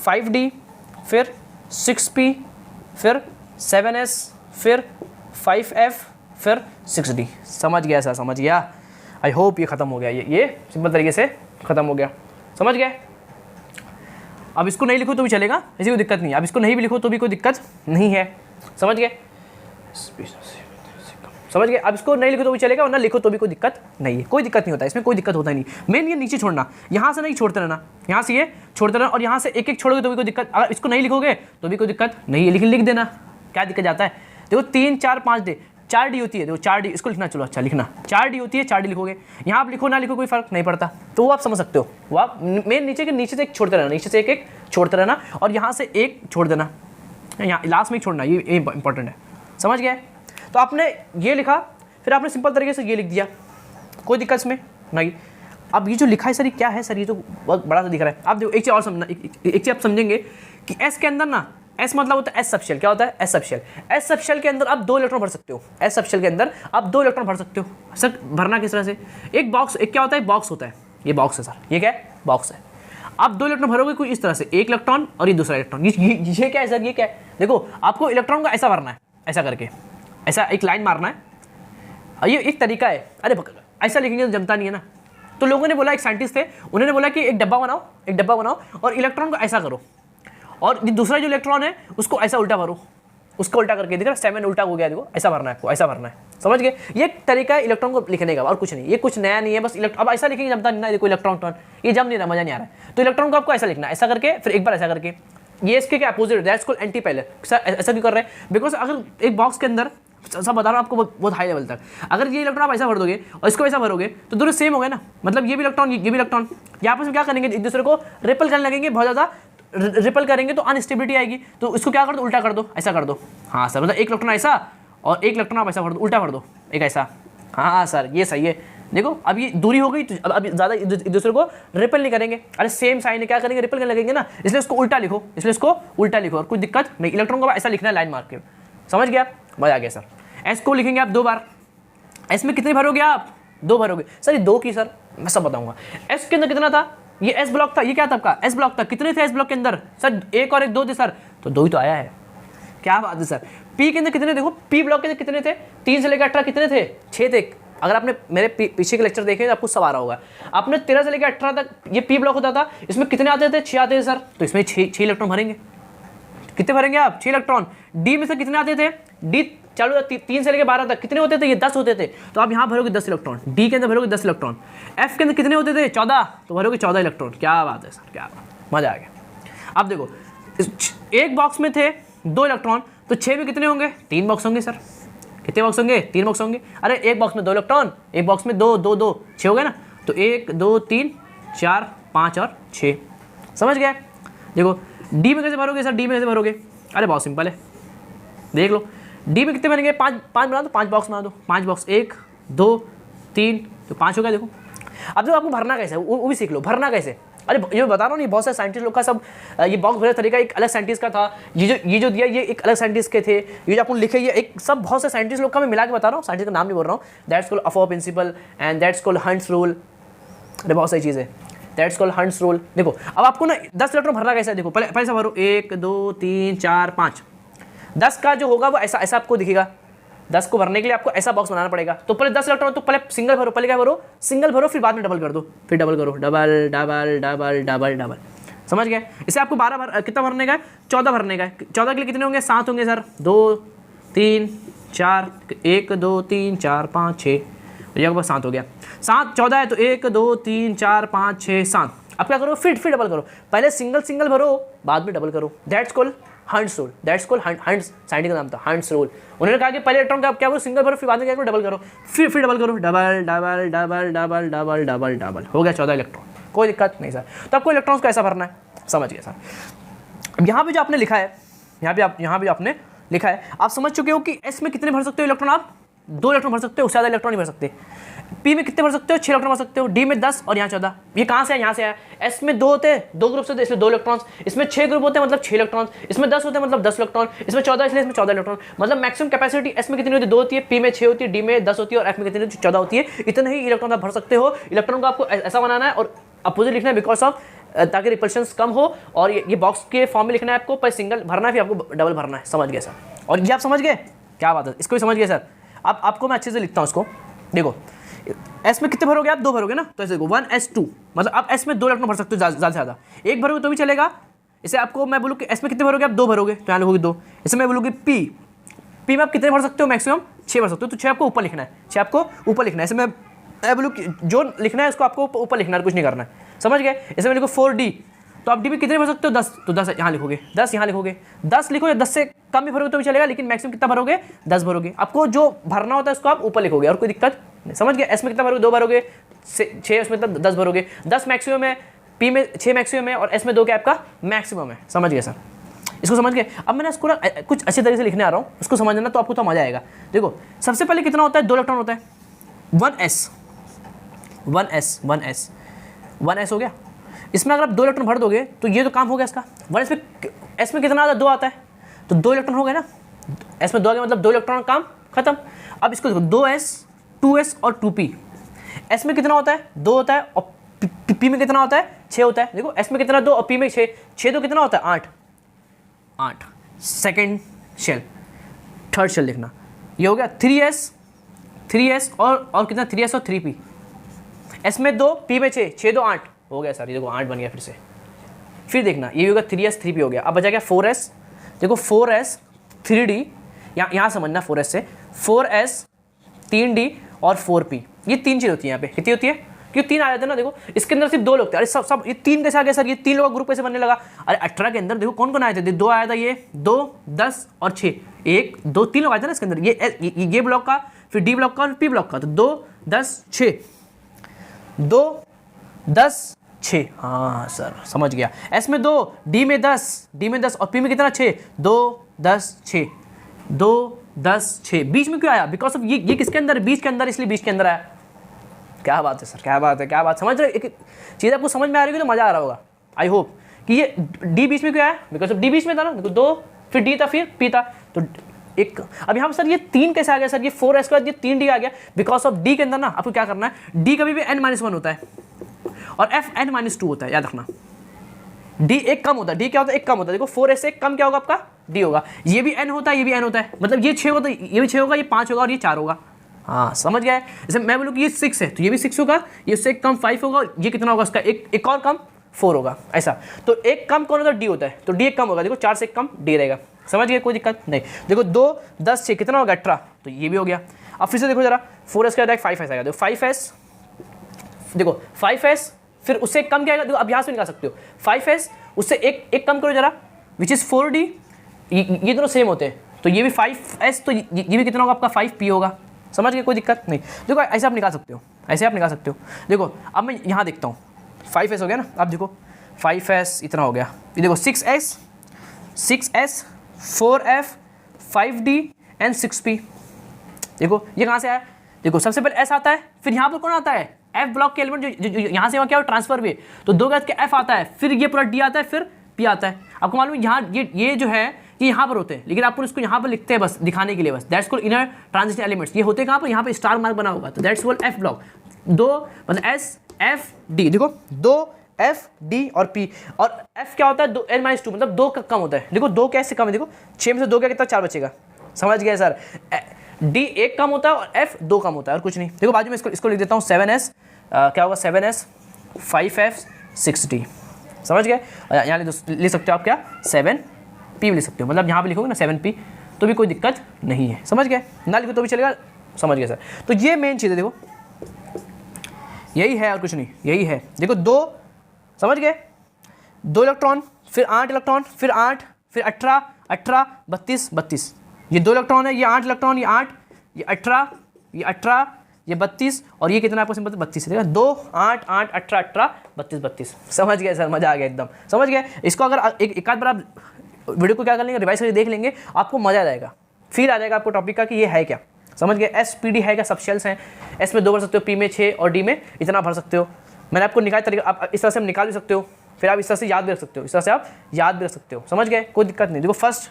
5d, फिर 6p, फिर 7s, फिर 5f, फिर 6d। समझ गया सर, समझ गया, आई होप ये ख़त्म हो गया, ये सिंपल तरीके से ख़त्म हो गया, समझ गए। अब इसको नहीं लिखो तो भी चलेगा, ऐसी कोई दिक्कत नहीं है। अब इसको नहीं भी लिखो तो भी कोई दिक्कत नहीं है, समझ गए, समझ गए। अब इसको नहीं लिखो तो भी चलेगा, वरना लिखो तो भी कोई दिक्कत नहीं है, कोई दिक्कत नहीं होता, इसमें कोई दिक्कत होता ही नहीं। मेन ये नीचे छोड़ना, यहाँ से नहीं छोड़ते रहना, यहाँ से ये छोड़ते रहना, और यहाँ से एक एक छोड़ोगे तो भी कोई दिक्कत, अगर इसको नहीं लिखोगे तो भी कोई दिक्कत नहीं है, लेकिन लिख देना, क्या दिक्कत जाता है। देखो 3 4 5 डे, 4d होती है, देखो 4d, इसको लिखना, चलो अच्छा लिखना, 4d होती है, 4d लिखोगे। यहाँ आप लिखो ना लिखो कोई फर्क नहीं पड़ता, तो वो आप समझ सकते हो। वो आप मेन नीचे से एक छोड़ते रहना, नीचे से एक एक छोड़ते रहना, और यहाँ से एक छोड़ देना, यहाँ लास्ट में एक छोड़ना, ये इंपॉर्टेंट है, समझ गए। तो आपने ये लिखा, फिर आपने सिंपल तरीके से ये लिख दिया, कोई दिक्कत इसमें नहीं। अब ये जो लिखा है सर, ये क्या है सर, ये तो बहुत बड़ा सा दिख रहा है। आप देखो एक चीज़ और समझना, एक चीज़ आप समझेंगे कि S के अंदर ना, S मतलब होता है S सबशेल, क्या होता है S सबशेल। S सबशेल के अंदर आप 2 इलेक्ट्रॉन भर सकते हो, S सबशेल के अंदर आप 2 इलेक्ट्रॉन भर सकते हो। सर भरना किस तरह से, एक बॉक्स, एक क्या होता है, बॉक्स होता है, ये बॉक्स है सर, ये क्या है, बॉक्स है। आप 2 इलेक्ट्रॉन भरोगे कुछ इस तरह से, एक इलेक्ट्रॉन और ये दूसरा इलेक्ट्रॉन, ये क्या है सर, ये क्या है। देखो आपको इलेक्ट्रॉन को ऐसा भरना है, ऐसा करके, ऐसा एक लाइन मारना है, ये एक तरीका है। अरे ऐसा लिखेंगे तो जमता नहीं है ना, तो लोगों ने बोला, एक साइंटिस्ट थे, उन्होंने बोला कि एक डब्बा बनाओ और इलेक्ट्रॉन को ऐसा करो, और दूसरा जो इलेक्ट्रॉन है उसको ऐसा उल्टा भरो, उसको उल्टा करके, देखो 7 उल्टा हो गया, देखो ऐसा भरना है आपको, ऐसा भरना है, समझ गए। ये एक तरीका है इलेक्ट्रॉन को लिखने का, और कुछ नहीं, ये कुछ नया नहीं है, बस अब ऐसा लिखेंगे जमता नहीं ना, देखो इलेक्ट्रॉन, ये जम नहीं रहा, मजा नहीं आ रहा है। तो इलेक्ट्रॉन को आपको ऐसा लिखना, ऐसा करके, फिर एक बार ऐसा करके, ये इसके क्या opposite, that's called anti parallel. Sir ऐसा क्यों कर रहे हैं, बिकॉज अगर एक बॉक्स के अंदर सब बता रहा हूँ आपको, बहुत हाई लेवल तक। अगर ये इलेक्ट्रॉन आप ऐसा भर दोगे और इसको ऐसा भरोगे तो दोनों सेम हो गए ना, मतलब ये भी इलेक्ट्रॉन ये भी इलेक्ट्रॉन, यहाँ पर क्या करेंगे, एक दूसरे को रिपल करने लगेंगे, बहुत ज़्यादा रिपल करेंगे तो अनस्टेबिलिटी आएगी। तो इसको क्या कर दो, उल्टा कर दो, ऐसा कर दो। हाँ सर, मतलब एक इलेक्ट्रॉन ऐसा और एक इलेक्ट्रॉन आप ऐसा भर दो, उल्टा भर दो, एक ऐसा। हाँ सर ये सही है। देखो अब ये दूरी हो गई तो अब ज़्यादा एक दूसरे को रिपल नहीं करेंगे। अरे सेम साइन है, क्या करेंगे, रिपल करने लगेंगे ना, इसलिए इसको उल्टा लिखो, इसलिए इसको उल्टा लिखो और कोई दिक्कत नहीं। इलेक्ट्रॉन को ऐसा लिखना है लाइन मार के, समझ गया, मजा आ गया सर। एस को लिखेंगे आप 2 बार। एस में कितने भरोगे आप, 2 भरोगे सर, ये 2 की सर मैं सब बताऊंगा। एस के अंदर कितना था, ये एस ब्लॉक था, ये क्या था आपका एस ब्लॉक था, कितने थे एस ब्लॉक के अंदर सर, 1 और 1 2 थे सर, तो 2 ही तो आया है, क्या बात है सर। पी के अंदर कितने, देखो पी ब्लॉक के अंदर कितने थे, 3 से लेकर 18 कितने थे, 6 थे। अगर आपने मेरे पीछे के लेक्चर देखे तो आपको सब आ रहा होगा। आपने 13 से लेकर 18 तक ये पी ब्लॉक होता था, इसमें कितने आते थे, 6 आते थे सर, तो इसमें 6 इलेक्ट्रॉन भरेंगे। कितने भरेंगे आप, 6 इलेक्ट्रॉन। डी में से कितने आते थे, डी चालू 3 से लेकर 12 तक कितने होते थे, ये 10 होते थे, तो आप यहाँ भरोगे 10 इलेक्ट्रॉन। डी के अंदर भरोगे 10 इलेक्ट्रॉन। एफ के अंदर कितने होते थे, 14, तो भरोगे 14 इलेक्ट्रॉन। क्या बात है सर, क्या बात, मजा आ गया। अब देखो एक बॉक्स में थे 2 इलेक्ट्रॉन, तो 6 में कितने होंगे, 3 बॉक्स होंगे सर। कितने बॉक्स होंगे, 3 बॉक्स होंगे। अरे एक बॉक्स में 2 इलेक्ट्रॉन, एक बॉक्स में 2 2 2 6 हो गए ना, तो 1 2 3 4 5 और 6, समझ गए। देखो डी में कैसे भरोगे सर, डी में कैसे भरोगे, अरे बहुत सिंपल है, देख लो। डी में कितने बनेंगे, 5 बना दो, 5 बॉक्स बना दो, 5 बॉक्स, 1 2 3 तो 5 हो गया। देखो अब जो आपको भरना कैसे है वो भी सीख लो, भरना कैसे। अरे ये बता रहा हूँ नहीं, बहुत सारे साइंटिस्ट लोग का सब ये बॉक्स भरने का तरीका एक अलग साइंटिस्ट का था, ये जो दिया ये एक अलग साइंटिस्ट के थे, ये जो आपको लिखे ये एक सब बहुत से साइंटिस्ट लोग का मैं मिला के बता रहा हूँ, साइंटिस्ट का नाम नहीं बोल रहा हूँ। That's called aufbau principle and that's called Hund's rule, अरे बहुत सारी चीज़ें, दैट्स कॉल्ड हंट्स रूल। देखो अब आपको ना 10 इलेक्ट्रॉन भरना कैसा है, देखो पहले ऐसा भरो, 1 2 3 4 5, 10 का जो होगा वो ऐसा ऐसा आपको दिखेगा। 10 को भरने के लिए आपको ऐसा बॉक्स बनाना पड़ेगा। तो पहले 10 इलेक्ट्रॉन, तो पहले सिंगल भरो, पहले क्या भरो, सिंगल भरो, फिर बाद में डबल कर दो, फिर डबल करो, double double double double double, समझ गए। इसे आपको 12 कितना भरने का है, 14 भरने का है। 14 के लिए कितने होंगे, 7 होंगे सर, 2 3 4 1 2 3 4 5 6, ये आपको 7 हो गया। 7 14 है तो 1 2 3 4 5 6 7। अब क्या करो, फिर डबल करो, पहले सिंगल भरो, बाद में डबल करो। That's called Hund's rule, that's called hunts, scientist का नाम था हंट्स रूल। उन्होंने कहा कि पहले इलेक्ट्रॉन का क्या करो, सिंगल भरो, फिर बाद में क्या करो, डबल करो, फिर डबल करो, double double double double double double double, हो गया 14 इलेक्ट्रॉन, कोई दिक्कत नहीं सर। तो आपको इलेक्ट्रॉन्स को ऐसा भरना है, समझ गए सर। अब यहाँ पे जो आपने लिखा है, यहाँ पे आपने लिखा है, आप समझ चुके हो कि एस में कितने भर सकते हो इलेक्ट्रॉन, आप 2 इलेक्ट्रॉन भर सकते हो, उससे ज़्यादा इलेक्ट्रॉन नहीं भर सकते। पी में कितने भर सकते हो, 6 इलेक्ट्रॉन भर सकते हो। डी में 10 और यहाँ 14, ये कहाँ से है, यहाँ से आया। एस में 2 होते हैं, 2 ग्रुप से, इसलिए 2 इलेक्ट्रॉन्स। इसमें 6 ग्रुप होते हैं, मतलब 6 इलेक्ट्रॉन। इसमें 10 होते हैं, मतलब 10 इलेक्ट्रॉन। इसमें 14, इसलिए इसमें 14 इलेक्ट्रॉन। मतलब मैक्सिमम कैपेसिटी एस में कितनी होती है, 2 होती है, पी में 6 होती है, डी में 10 होती है और एफ में कितनी होती है, 14 होती है। इतने ही इलेक्ट्रॉन आप भर सकते हो। इलेक्ट्रॉन को आपको ऐसा बनाना है और अपोजिट लिखना है, बिकॉज ऑफ ताकि रिपल्शंस कम हो। और ये बॉक्स के फॉर्म में लिखना है आपको, पर सिंगल भरना है, फिर आपको डबल भरना है, समझ गए सर। और ये आप समझ गए, क्या बात है, इसको भी समझ गए सर। अब आपको मैं अच्छे से लिखता हूँ इसको, देखो एस में कितने भरोगे आप, 2 भरोगे ना, तो ऐसे देखो 1s2, मतलब आप एस में 2 इलेक्ट्रॉन भर सकते हो, ज़्यादा से ज़्यादा। एक भरोगे तो भी चलेगा। इसे आपको मैं बोलूँ कि एस में कितने भरोगे आप, 2 भरोगे, तो यहाँ लिखोगे 2। इसे मैं बोलूँगी पी में आप कितने भर सकते हो, मैक्सिमम 6 भर सकते हो, तो 6 आपको ऊपर लिखना है, 6 आपको ऊपर लिखना है। इसे मैं बोलूँ कि जो लिखना है उसको आपको ऊपर लिखना है, कुछ नहीं करना है, समझ गए। इसे मैं लिखो 4d, तो आप डी में कितने भर सकते हो, 10, तो 10 यहाँ लिखोगे, 10 यहाँ लिखोगे, 10 लिखो या 10 से कम भी भरोगे तो भी चलेगा, लेकिन मैक्सिमम कितना भरोगे, 10 भरोगे। आपको जो भरना होता है उसको आप ऊपर लिखोगे और कोई दिक्कत नहीं, समझ गए। एस में कितना भरोगे, 2 भरोगे, 6 उसमें 10 भरोगे, 10 मैक्सिमम है, पी में 6 मैक्सिमम है और एस में 2 क्या आपका मैक्सिमम है, समझ गए सर। इसको समझ गए। अब मैंने इसको ना कुछ अच्छे तरीके से लिखने आ रहा हूँ, उसको समझना तो आपको तो मजा आएगा। देखो सबसे पहले कितना होता है, 2 इलेक्ट्रॉन होता है, 1s हो गया। इसमें अगर आप 2 इलेक्ट्रॉन भर दोगे तो ये तो काम हो गया इसका। 1s में एस में कितना आता है, 2 आता है, तो 2 इलेक्ट्रॉन हो गए ना, एस में 2 आ गया, मतलब 2 इलेक्ट्रॉन काम खत्म। अब इसको देखो 2s 2s और 2p। एस में कितना होता है, 2 होता है, और पी में कितना होता है, 6 होता है। देखो एस में कितना, 2 और पी में 6, 6 तो कितना होता है, 8। सेकेंड शेल, थर्ड शेल लिखना, ये हो गया 3s और कितना, 3s और 3p। एस में 2, पी में 6, 6 2 8 हो गया सर, ये देखो 8 बन गया फिर से। फिर देखना ये होगा 3s 3p हो गया। अब बचा क्या, 4s, देखो 4s 3d, यहाँ समझना 4s से, 4s 3d और 4p, ये 3 चीज़ होती है यहाँ पे। कितनी होती है, क्यों 3 आ जाते हैं ना, देखो इसके अंदर सिर्फ 2 लोग थे, अरे सब ये 3 कैसे आ गया सर, ये 3 लोग ग्रुप कैसे बनने लगा। अरे 18 के अंदर देखो कौन कौन आए थे, 2 आया था, ये 2 10 और 6, 1 2 3 लोग आए थे ना इसके अंदर, ये ब्लॉक का, फिर डी ब्लॉक का और पी ब्लॉक का, तो 2 10 6, 2 10 6, हाँ सर समझ गया। एस में 2, डी में 10 और पी में कितना 6, 2 10 6, 2 10 6, बीच में क्यों आया, बिकॉज ऑफ ये किसके अंदर, बीच के अंदर, इसलिए बीच के अंदर आया। क्या बात है सर, क्या बात है, क्या बात, समझ रहे, एक चीज़ आपको समझ में आ रही होगी तो मज़ा आ रहा होगा, आई होप कि ये डी बीच में क्यों आया, बिकॉज ऑफ डी बीच में था ना, देखो 2 फिर डी था फिर पी था, तो एक, अब यहाँ पर सर ये 3 कैसे आ गया सर, ये 4s के बाद ये 3d आ गया, बिकॉज ऑफ डी के अंदर ना आपको क्या करना है, डी कभी भी n-1 होता है और f n-2 होता है, याद रखना। d एक कम होता है, d क्या होता है, एक कम होता है, देखो 4s से एक कम क्या होगा आपका, d होगा, ये भी n होता है, ये भी n होता है, मतलब ये 6 होता है, ये भी 6 होगा, ये 5 होगा और ये 4 होगा। हाँ समझ गया है, जैसे मैं बोलूँ कि ये 6 है तो ये भी 6 होगा, ये उससे एक कम 5 होगा, ये कितना होगा उसका, एक और कम 4 होगा, ऐसा। तो एक कम कौन होता है, d होता है, तो d एक कम होगा, देखो 4 से एक कम d रहेगा, समझ गए, कोई दिक्कत नहीं। देखो 2 10 6 कितना होगा 18, तो ये भी हो गया। अब फिर से देखो जरा 4s का डायरेक्ट 5s आएगा, देखो 5s, देखो 5s फिर उससे एक कम क्या आएगा, देखो अब यहाँ से निकाल सकते हो 5s, उससे एक कम करो जरा, विच इज़ 4d, ये दोनों सेम होते हैं, तो ये भी 5s, तो ये भी कितना होगा आपका 5p होगा, समझ गए, कोई दिक्कत नहीं। देखो ऐसे आप निकाल सकते हो, ऐसे आप निकाल सकते हो। देखो अब मैं यहाँ देखता हूँ 5s हो गया ना, अब देखो 5s इतना हो गया, ये देखो 6s 4f 5d and 6p, देखो ये कहाँ से आया, देखो सबसे पहले s आता है, फिर यहाँ पर कौन आता है, f ब्लॉक के एलिमेंट जो यहाँ से वहाँ क्या हो ट्रांसफर भी, तो 2 के f आता है, फिर ये पूरा d आता है, फिर p आता है। आपको मालूम है यहाँ ये जो है ये यहाँ पर होते हैं, लेकिन आप इसको यहाँ पर लिखते हैं बस दिखाने के लिए, बस that's called inner transition elements. ये होते हैं कहाँ पर, यहाँ पे स्टार मार्क बना होगा, तो दैट्स कॉल्ड f ब्लॉक, 2 मतलब s f d, देखो 2 f d और p, और f क्या होता है n-2, मतलब 2 का कम होता है, देखो 2 कैसे कम है, देखो 6 में से 2 क्या कितना 4 बचेगा, समझ गए सर। d एक कम होता है और f 2 कम होता है और कुछ नहीं। देखो बाजू में इसको लिख देता हूँ 7s, क्या होगा 7s 5f 6d, समझ गए। यहाँ लिख सकते हो आप क्या 7p भी लिख सकते हो, मतलब यहाँ पे लिखोगे ना 7p तो भी कोई दिक्कत नहीं है, समझ गए, ना लिखो तो भी चलेगा, समझ गए सर। तो ये मेन चीज़ है, देखो यही है और कुछ नहीं, यही है। देखो 2, समझ गए, 2 इलेक्ट्रॉन, फिर 8 इलेक्ट्रॉन, फिर 8, फिर 18 18 32 32, ये 2 इलेक्ट्रॉन है, ये 8 इलेक्ट्रॉन, ये 8, ये 18, ये 18, ये 32 और ये कितना आपको सिंपल 32 है, 2 8 8 18 18 32 32, समझ गए सर, मज़ा आ गया एकदम, समझ गए। इसको अगर एक आध बार आप वीडियो को क्या कर लेंगे, रिवाइज करके देख लेंगे, आपको मज़ा आ जाएगा, फील आ जाएगा आपको टॉपिक का कि ये है क्या, समझ गए। SPD है क्या, सब शेल्स हैं, S में 2 भर सकते हो, P में 6 और D में इतना भर सकते हो। मैंने आपको निकाल तरीका, आप इस तरह से हम निकाल भी सकते हो, फिर आप इस तरह से याद भी रख सकते हो, इस तरह से आप याद भी रख सकते हो, समझ गए, कोई दिक्कत नहीं। देखो फर्स्ट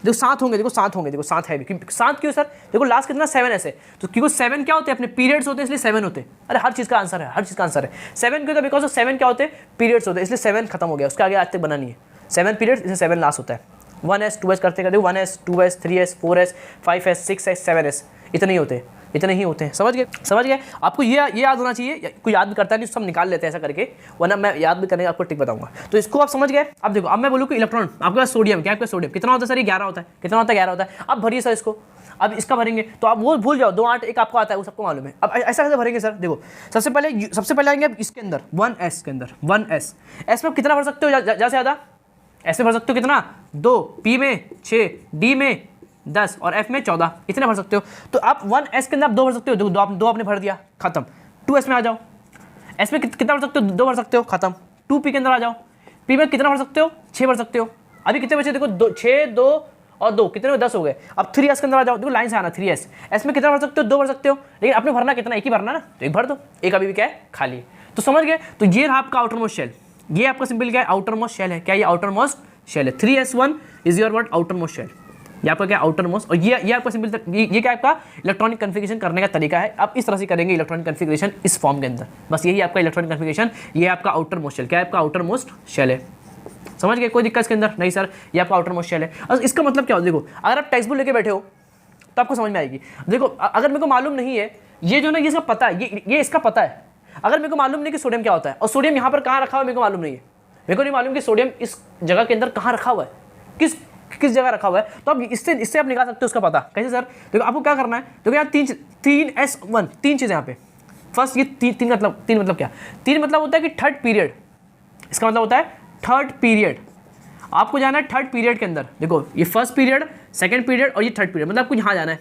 देखो 7 होंगे, देखो 7 होंगे, देखो 7 है भी, 7 क्यों सर, देखो लास्ट कितना 7s है, तो क्योंकि 7 क्या होते हैं अपने पीरियड्स होते हैं, इसलिए 7 होते हैं। अरे हर चीज़ का आंसर है, हर चीज़ का आंसर है। 7 क्यों होता है, बिकॉज ऑफ 7 क्या होते हैं पीरियड्स होते हैं, इसलिए 7 खत्म हो गया, उसके आगे आज तक बना नहीं है, 7 पीरियड्स, इसलिए 7 लास्ट होता है। 1s 2s करते करते 1s 2s 3s 4s 5s 6s 7s इतने ही होते हैं, इतने ही होते हैं, समझ गए। आपको ये याद होना चाहिए, कोई याद भी करता है नहीं, सब निकाल लेते हैं ऐसा करके, वरना मैं याद भी करने का आपको टिक बताऊंगा। तो इसको आप समझ गए। अब देखो, अब मैं बोलूँ कि इलेक्ट्रॉन आपके पास सोडियम, क्या आपका सोडियम कितना होता है सर, ये 11 होता है, कितना होता है 11 होता है। अब भरिए सर इसको, अब इसका भरेंगे तो आप वो भूल जाओ, 2 8 1 आपको आता है, वो सबको मालूम है। अब ऐसा कैसे भरेंगे सर, देखो सबसे पहले आएंगे इसके अंदर 1s के अंदर 1s, s में कितना भर सकते हो ज़्यादा से ज़्यादा, s में भर सकते हो कितना 2, p में 6, d में 10 और f में 14, इतने भर सकते हो। तो आप 1s के अंदर आप 2 भर सकते हो, दो आपने भर दिया, खत्म। 2s में आ जाओ, s में कितना भर सकते हो, 2 भर सकते हो, खत्म। 2p के अंदर आ जाओ, p में कितना भर सकते हो, 6 भर सकते हो। अभी कितने बचे, देखो 6 2 और 2 कितने, 10 हो गए। अब 3s के अंदर आ जाओ, देखो लाइन से आना 3s, s में कितना भर सकते हो, 2 भर सकते हो, लेकिन आपने भरना कितना, एक ही भरना ना, तो एक भर दो, एक अभी भी क्या है खाली है। तो समझ गए। तो ये रहा आपका आउटर मोस्ट शेल, ये आपका सिंपल क्या है, आउटर मोस्ट शेल है। क्या ये आउटर मोस्ट शेल है, 3s1 is your word outermost shell, ये आपका क्या आउटर मोस्ट। और ये आपका सिंपल ये क्या आपका इलेक्ट्रॉनिक कन्फिगरेशन करने का तरीका है। आप इस तरह से करेंगे इलेक्ट्रॉनिक कन्फिगरेशन इस फॉर्म के अंदर, बस यही आपका इलेक्ट्रॉनिक कन्फिगरेशन, ये आपका आउटर मोस्ट शेल। क्या है आपका आउटर मोस्ट शेल है, समझ गए, कोई दिक्कत इसके अंदर नहीं सर, ये आपका आउटर मोस्ट शेल है। और इसका मतलब क्या हो, देखो अगर आप टेक्स्ट बुक लेके बैठे हो तो आपको समझ में आएगी। देखो अगर मेरे को मालूम नहीं है, ये जो ना, ये इसका पता है, ये इसका पता है। अगर मेरे को मालूम नहीं कि सोडियम क्या होता है, और सोडियम यहाँ पर कहाँ रखा हुआ है मेरे को मालूम नहीं है, मेरे को नहीं मालूम कि सोडियम इस जगह के अंदर कहाँ रखा हुआ है, किस जगह रखा हुआ है, तो अब इससे आप निकाल सकते हो उसका पता। कैसे सर, देखो आपको क्या करना है, देखो यहाँ 3s1 3 चीज़ें यहाँ पे, फर्स्ट ये तीन मतलब क्या, तीन मतलब होता है कि थर्ड पीरियड, इसका मतलब होता है थर्ड पीरियड। आपको जाना है थर्ड पीरियड के अंदर। देखो ये फर्स्ट पीरियड, सेकंड पीरियड और ये थर्ड पीरियड, मतलब आपको यहाँ जाना है,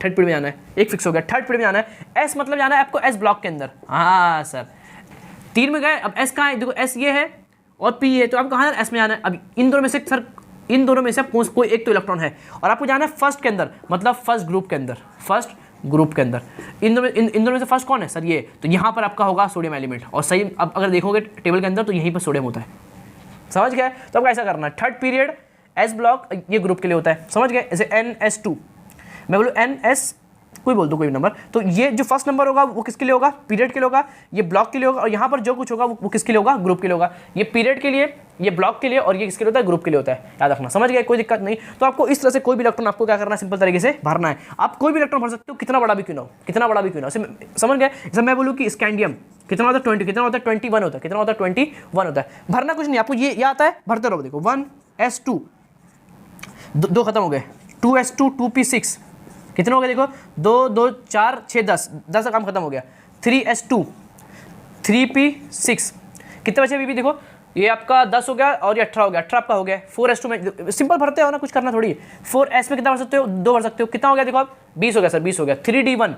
थर्ड पीरियड में जाना है, एक फिक्स हो गया, थर्ड पीरियड में जाना है। एस मतलब जाना है आपको एस ब्लॉक के अंदर। हाँ सर, 3 में गए, अब एस कहाँ है, देखो एस ये है और पी है, तो आपको कहाँ एस में जाना है। अब इन दोनों में से सर, इन दोनों में से कोई एक तो इलेक्ट्रॉन है और आपको जाना है फर्स्ट के अंदर, मतलब फर्स्ट ग्रुप के अंदर, फर्स्ट ग्रुप के अंदर। इन दोनों में से फर्स्ट कौन है सर, ये, तो यहाँ पर आपका होगा सोडियम एलिमेंट। और सही, अब अगर देखोगे टेबल के अंदर तो यहीं पर सोडियम होता है, समझ गए। तो आपको ऐसा करना है, थर्ड पीरियड एस ब्लॉक ये ग्रुप के लिए होता है, समझ गए। जैसे NS2, मैं बोलूँ NS कोई बोल दो कोई नंबर, तो ये जो फर्स्ट नंबर होगा वो किसके लिए होगा, पीरियड के लिए होगा, ये ब्लॉक के लिए होगा, और यहाँ पर जो कुछ होगा वो किसके लिए होगा, ग्रुप के लिए होगा। ये पीरियड के लिए, ये ब्लॉक के लिए, और ये किसके लिए होता है, ग्रुप के लिए होता है, याद रखना, समझ गए, कोई दिक्कत नहीं। तो आपको इस तरह से कोई भी इलेक्ट्रॉन आपको क्या करना है, सिंपल तरीके से भरना है। आप कोई भी इलेक्ट्रॉन भर सकते हो, कितना बड़ा भी क्यों ना हो, कितना बड़ा भी क्यों ना हो, समझ गए। जैसे मैं बोलूँ कि स्कैंडियम कितना होता है 20, कितना होता है 21 होता है, कितना होता है 21 होता है। भरना कुछ नहीं, आपको ये आता है, भरते रहो। देखो 1s2, दो खत्म हो गए, 2s2 2p6 कितने हो गए, देखो 2 2 4 6 10 का काम खत्म हो गया। 3s2 3p6 कितने बचे अभी, देखो ये आपका 10 हो गया और ये 18 हो गया, 18 आपका हो गया। 4s2 में सिंपल भरते हो ना, कुछ करना थोड़ी है। 4s में कितना भर सकते हो, 2 भर सकते हो, कितना हो गया देखो आप, 20 हो गया सर, 20 हो गया। 3d1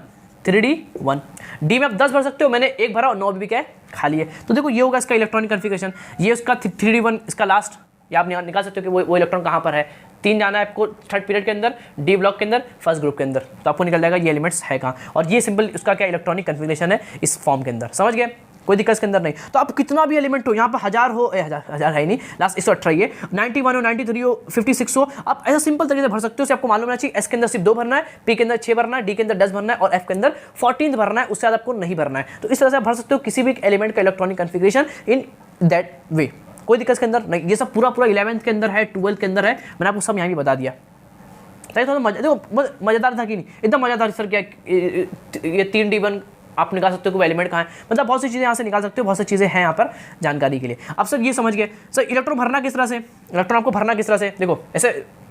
डी में आप 10 भर सकते हो, मैंने 1 भरा और 9 भी क्या है, खाली है। तो देखो ये होगा इसका इलेक्ट्रॉनिक कन्फिगरेशन, ये उसका 3d1 इसका लास्ट, या आप निकाल सकते हो कि वो इलेक्ट्रॉन कहाँ पर है। 3 जाना है आपको थर्ड पीरियड के अंदर, डी ब्लॉक के अंदर, फर्स्ट ग्रुप के अंदर, तो आपको निकल जाएगा ये एलिमेंट्स है कहाँ, और ये सिंपल उसका क्या इलेक्ट्रॉनिक कन्फिगरेशन है इस फॉर्म के अंदर, समझ गए, कोई दिक्कत इसके अंदर नहीं। तो आप कितना भी एलिमेंट हो, यहाँ पर 1000 हो, हजार है नहीं, लास्ट 118 है, 91 हो, 93 हो, 56 हो, आप ऐसा सिंपल तरीके से भर सकते हो। आपको मालूम होना चाहिए एस के अंदर सिर्फ 2 भरना है, पी के अंदर 6 भरना है, डी के अंदर 10 भरना है, और एफ के अंदर 14 भरना है, उससे ज़्यादा आपको नहीं भरना है। तो इस तरह से आप भर सकते हो किसी भी एलिमेंट का electronic configuration in that way, कोई दिक्कत इसके अंदर नहीं। ये सब पूरा 11th के अंदर है, 12th के अंदर है, मैंने आपको सब यहाँ भी बता दिया। थोड़ा देखो मज़ेदार था कि नहीं, एकदम मज़ेदार सर। क्या ये 3d1 आप निकाल सकते हो, कोई एलिमेंट कहाँ है, मतलब बहुत सी चीज़ें यहाँ से निकाल सकते हो, बहुत सी चीज़ें हैं यहाँ पर जानकारी के लिए। अब सर ये समझ गए सर इलेक्ट्रॉन भरना किस तरह से, इलेक्ट्रॉन आपको भरना किस तरह से। देखो ऐसे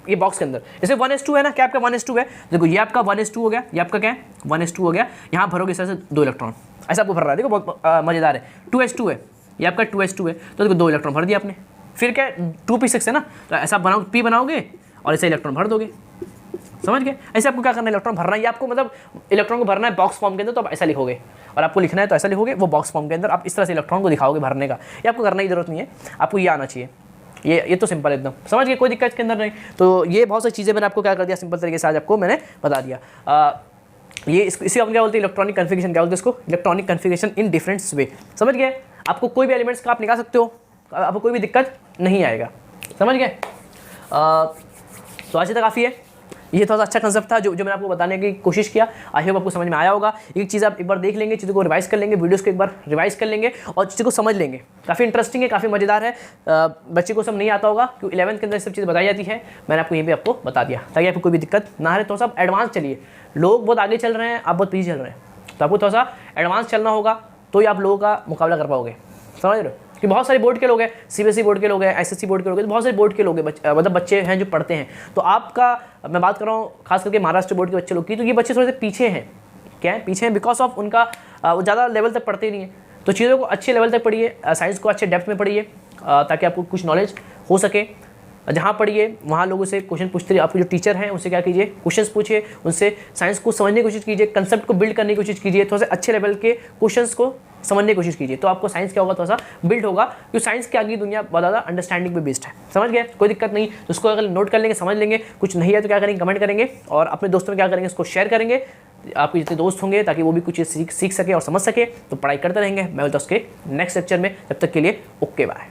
ये बॉक्स के अंदर जैसे 1s2 है ना, क्या आपका 1s2 है, देखो ये आपका 1s2 हो गया, ये आपका क्या है 1s2 हो गया, यहाँ भरोगे इस तरह से 2 इलेक्ट्रॉन, ऐसा आपको भर रहा है। देखो बहुत मज़ेदार है। 2s2 है, ये आपका 2s2 है, तो देखो 2 इलेक्ट्रॉन भर दिया आपने। फिर क्या 2p6 है ना, तो ऐसा बनाओ, p बनाओगे और ऐसे इलेक्ट्रॉन भर दोगे, समझ गए। ऐसे आपको क्या करना है, इलेक्ट्रॉन भरना है, ये आपको मतलब इलेक्ट्रॉन को भरना है बॉक्स फॉर्म के अंदर, तो आप ऐसा लिखोगे, और आपको लिखना है तो ऐसा लिखोगे, वो बॉक्स फॉर्म के अंदर आप इस तरह से इलेक्ट्रॉन को दिखाओगे भरने का। ये आपको करने की जरूरत नहीं है, आपको ये आना चाहिए, ये तो सिंपल एकदम, समझ गए, कोई दिक्कत के अंदर नहीं। तो ये बहुत सारी चीज़ें मैंने आपको क्या कर दिया, सिंपल तरीके से आज आपको मैंने बता दिया। ये इसी हम क्या बोलते हैं, इलेक्ट्रॉनिक कन्फिगरेशन, क्या बोलते हैं इसको, electronic configuration in different way, समझ गए। आपको कोई भी एलिमेंट्स का आप निकाल सकते हो, आपको कोई भी दिक्कत नहीं आएगा, समझ गए। तो आज तक काफ़ी है, ये थोड़ा सा अच्छा कंसेप्ट था जो मैंने आपको बताने की कोशिश किया। आई होप आपको समझ में आया होगा। एक चीज़ आप एक बार देख लेंगे, चीज़ों को रिवाइज कर लेंगे, वीडियोस को एक बार रिवाइज कर लेंगे और चीज़ों को समझ लेंगे। काफ़ी इंटरेस्टिंग है, काफ़ी मज़ेदार है। बच्चे को सब नहीं आता होगा क्योंकि 11th के अंदर सब चीज़ बताई जाती है, मैंने आपको यहीं पर आपको बता दिया ताकि आपको कोई भी दिक्कत ना रहे। थोड़ा सा एडवांस चलिए, लोग बहुत आगे चल रहे हैं, आप बहुत पीछे चल रहे हैं, तो आपको थोड़ा सा एडवांस चलना होगा, तो ही आप लोगों का मुकाबला कर पाओगे, समझ रहे हो। कि बहुत सारे बोर्ड के लोग हैं, CBSE बोर्ड के लोग हैं, SSC बोर्ड के लोग हैं, बहुत सारे बोर्ड के लोग हैं, मतलब बच्चे हैं जो पढ़ते हैं। तो आपका मैं बात कर रहा हूँ खास करके महाराष्ट्र बोर्ड के बच्चे लोग की, तो ये बच्चे थोड़े से पीछे हैं। क्या है, पीछे हैं बिकॉज ऑफ उनका वो ज़्यादा लेवल तक पढ़ते नहीं है। तो चीज़ों को अच्छे लेवल तक पढ़िए, साइंस को अच्छे डेप्थ में पढ़िए, ताकि आपको कुछ नॉलेज हो सके। जहाँ पढ़िए वहाँ लोगों से क्वेश्चन पूछते रहिए, आपके जो टीचर हैं उनसे क्या कीजिए, क्वेश्चंस पूछिए, उनसे साइंस को समझने की कोशिश कीजिए, कंसेप्ट को बिल्ड करने की कोशिश कीजिए, थोड़ा सा अच्छे लेवल के क्वेश्चंस को समझने की कोशिश कीजिए, तो आपको साइंस क्या होगा, थोड़ा सा बिल्ड होगा। क्योंकि साइंस की आगे दुनिया बहुत ज़्यादा अंडरस्टैंडिंग पे बेस्ड है, समझ गए, कोई दिक्कत नहीं। तो उसको अगर नोट कर लेंगे, समझ लेंगे, कुछ नहीं है तो क्या करेंगे, कमेंट करेंगे, और अपने दोस्तों में क्या करेंगे, उसको शेयर करेंगे आपके जितने दोस्त होंगे, ताकि वो भी कुछ चीज़ सीख सके और समझ सके। तो पढ़ाई करते रहेंगे। मैं बोलता हूँ उसके नेक्स्ट लेक्चर में, तब तक के लिए ओके बाय।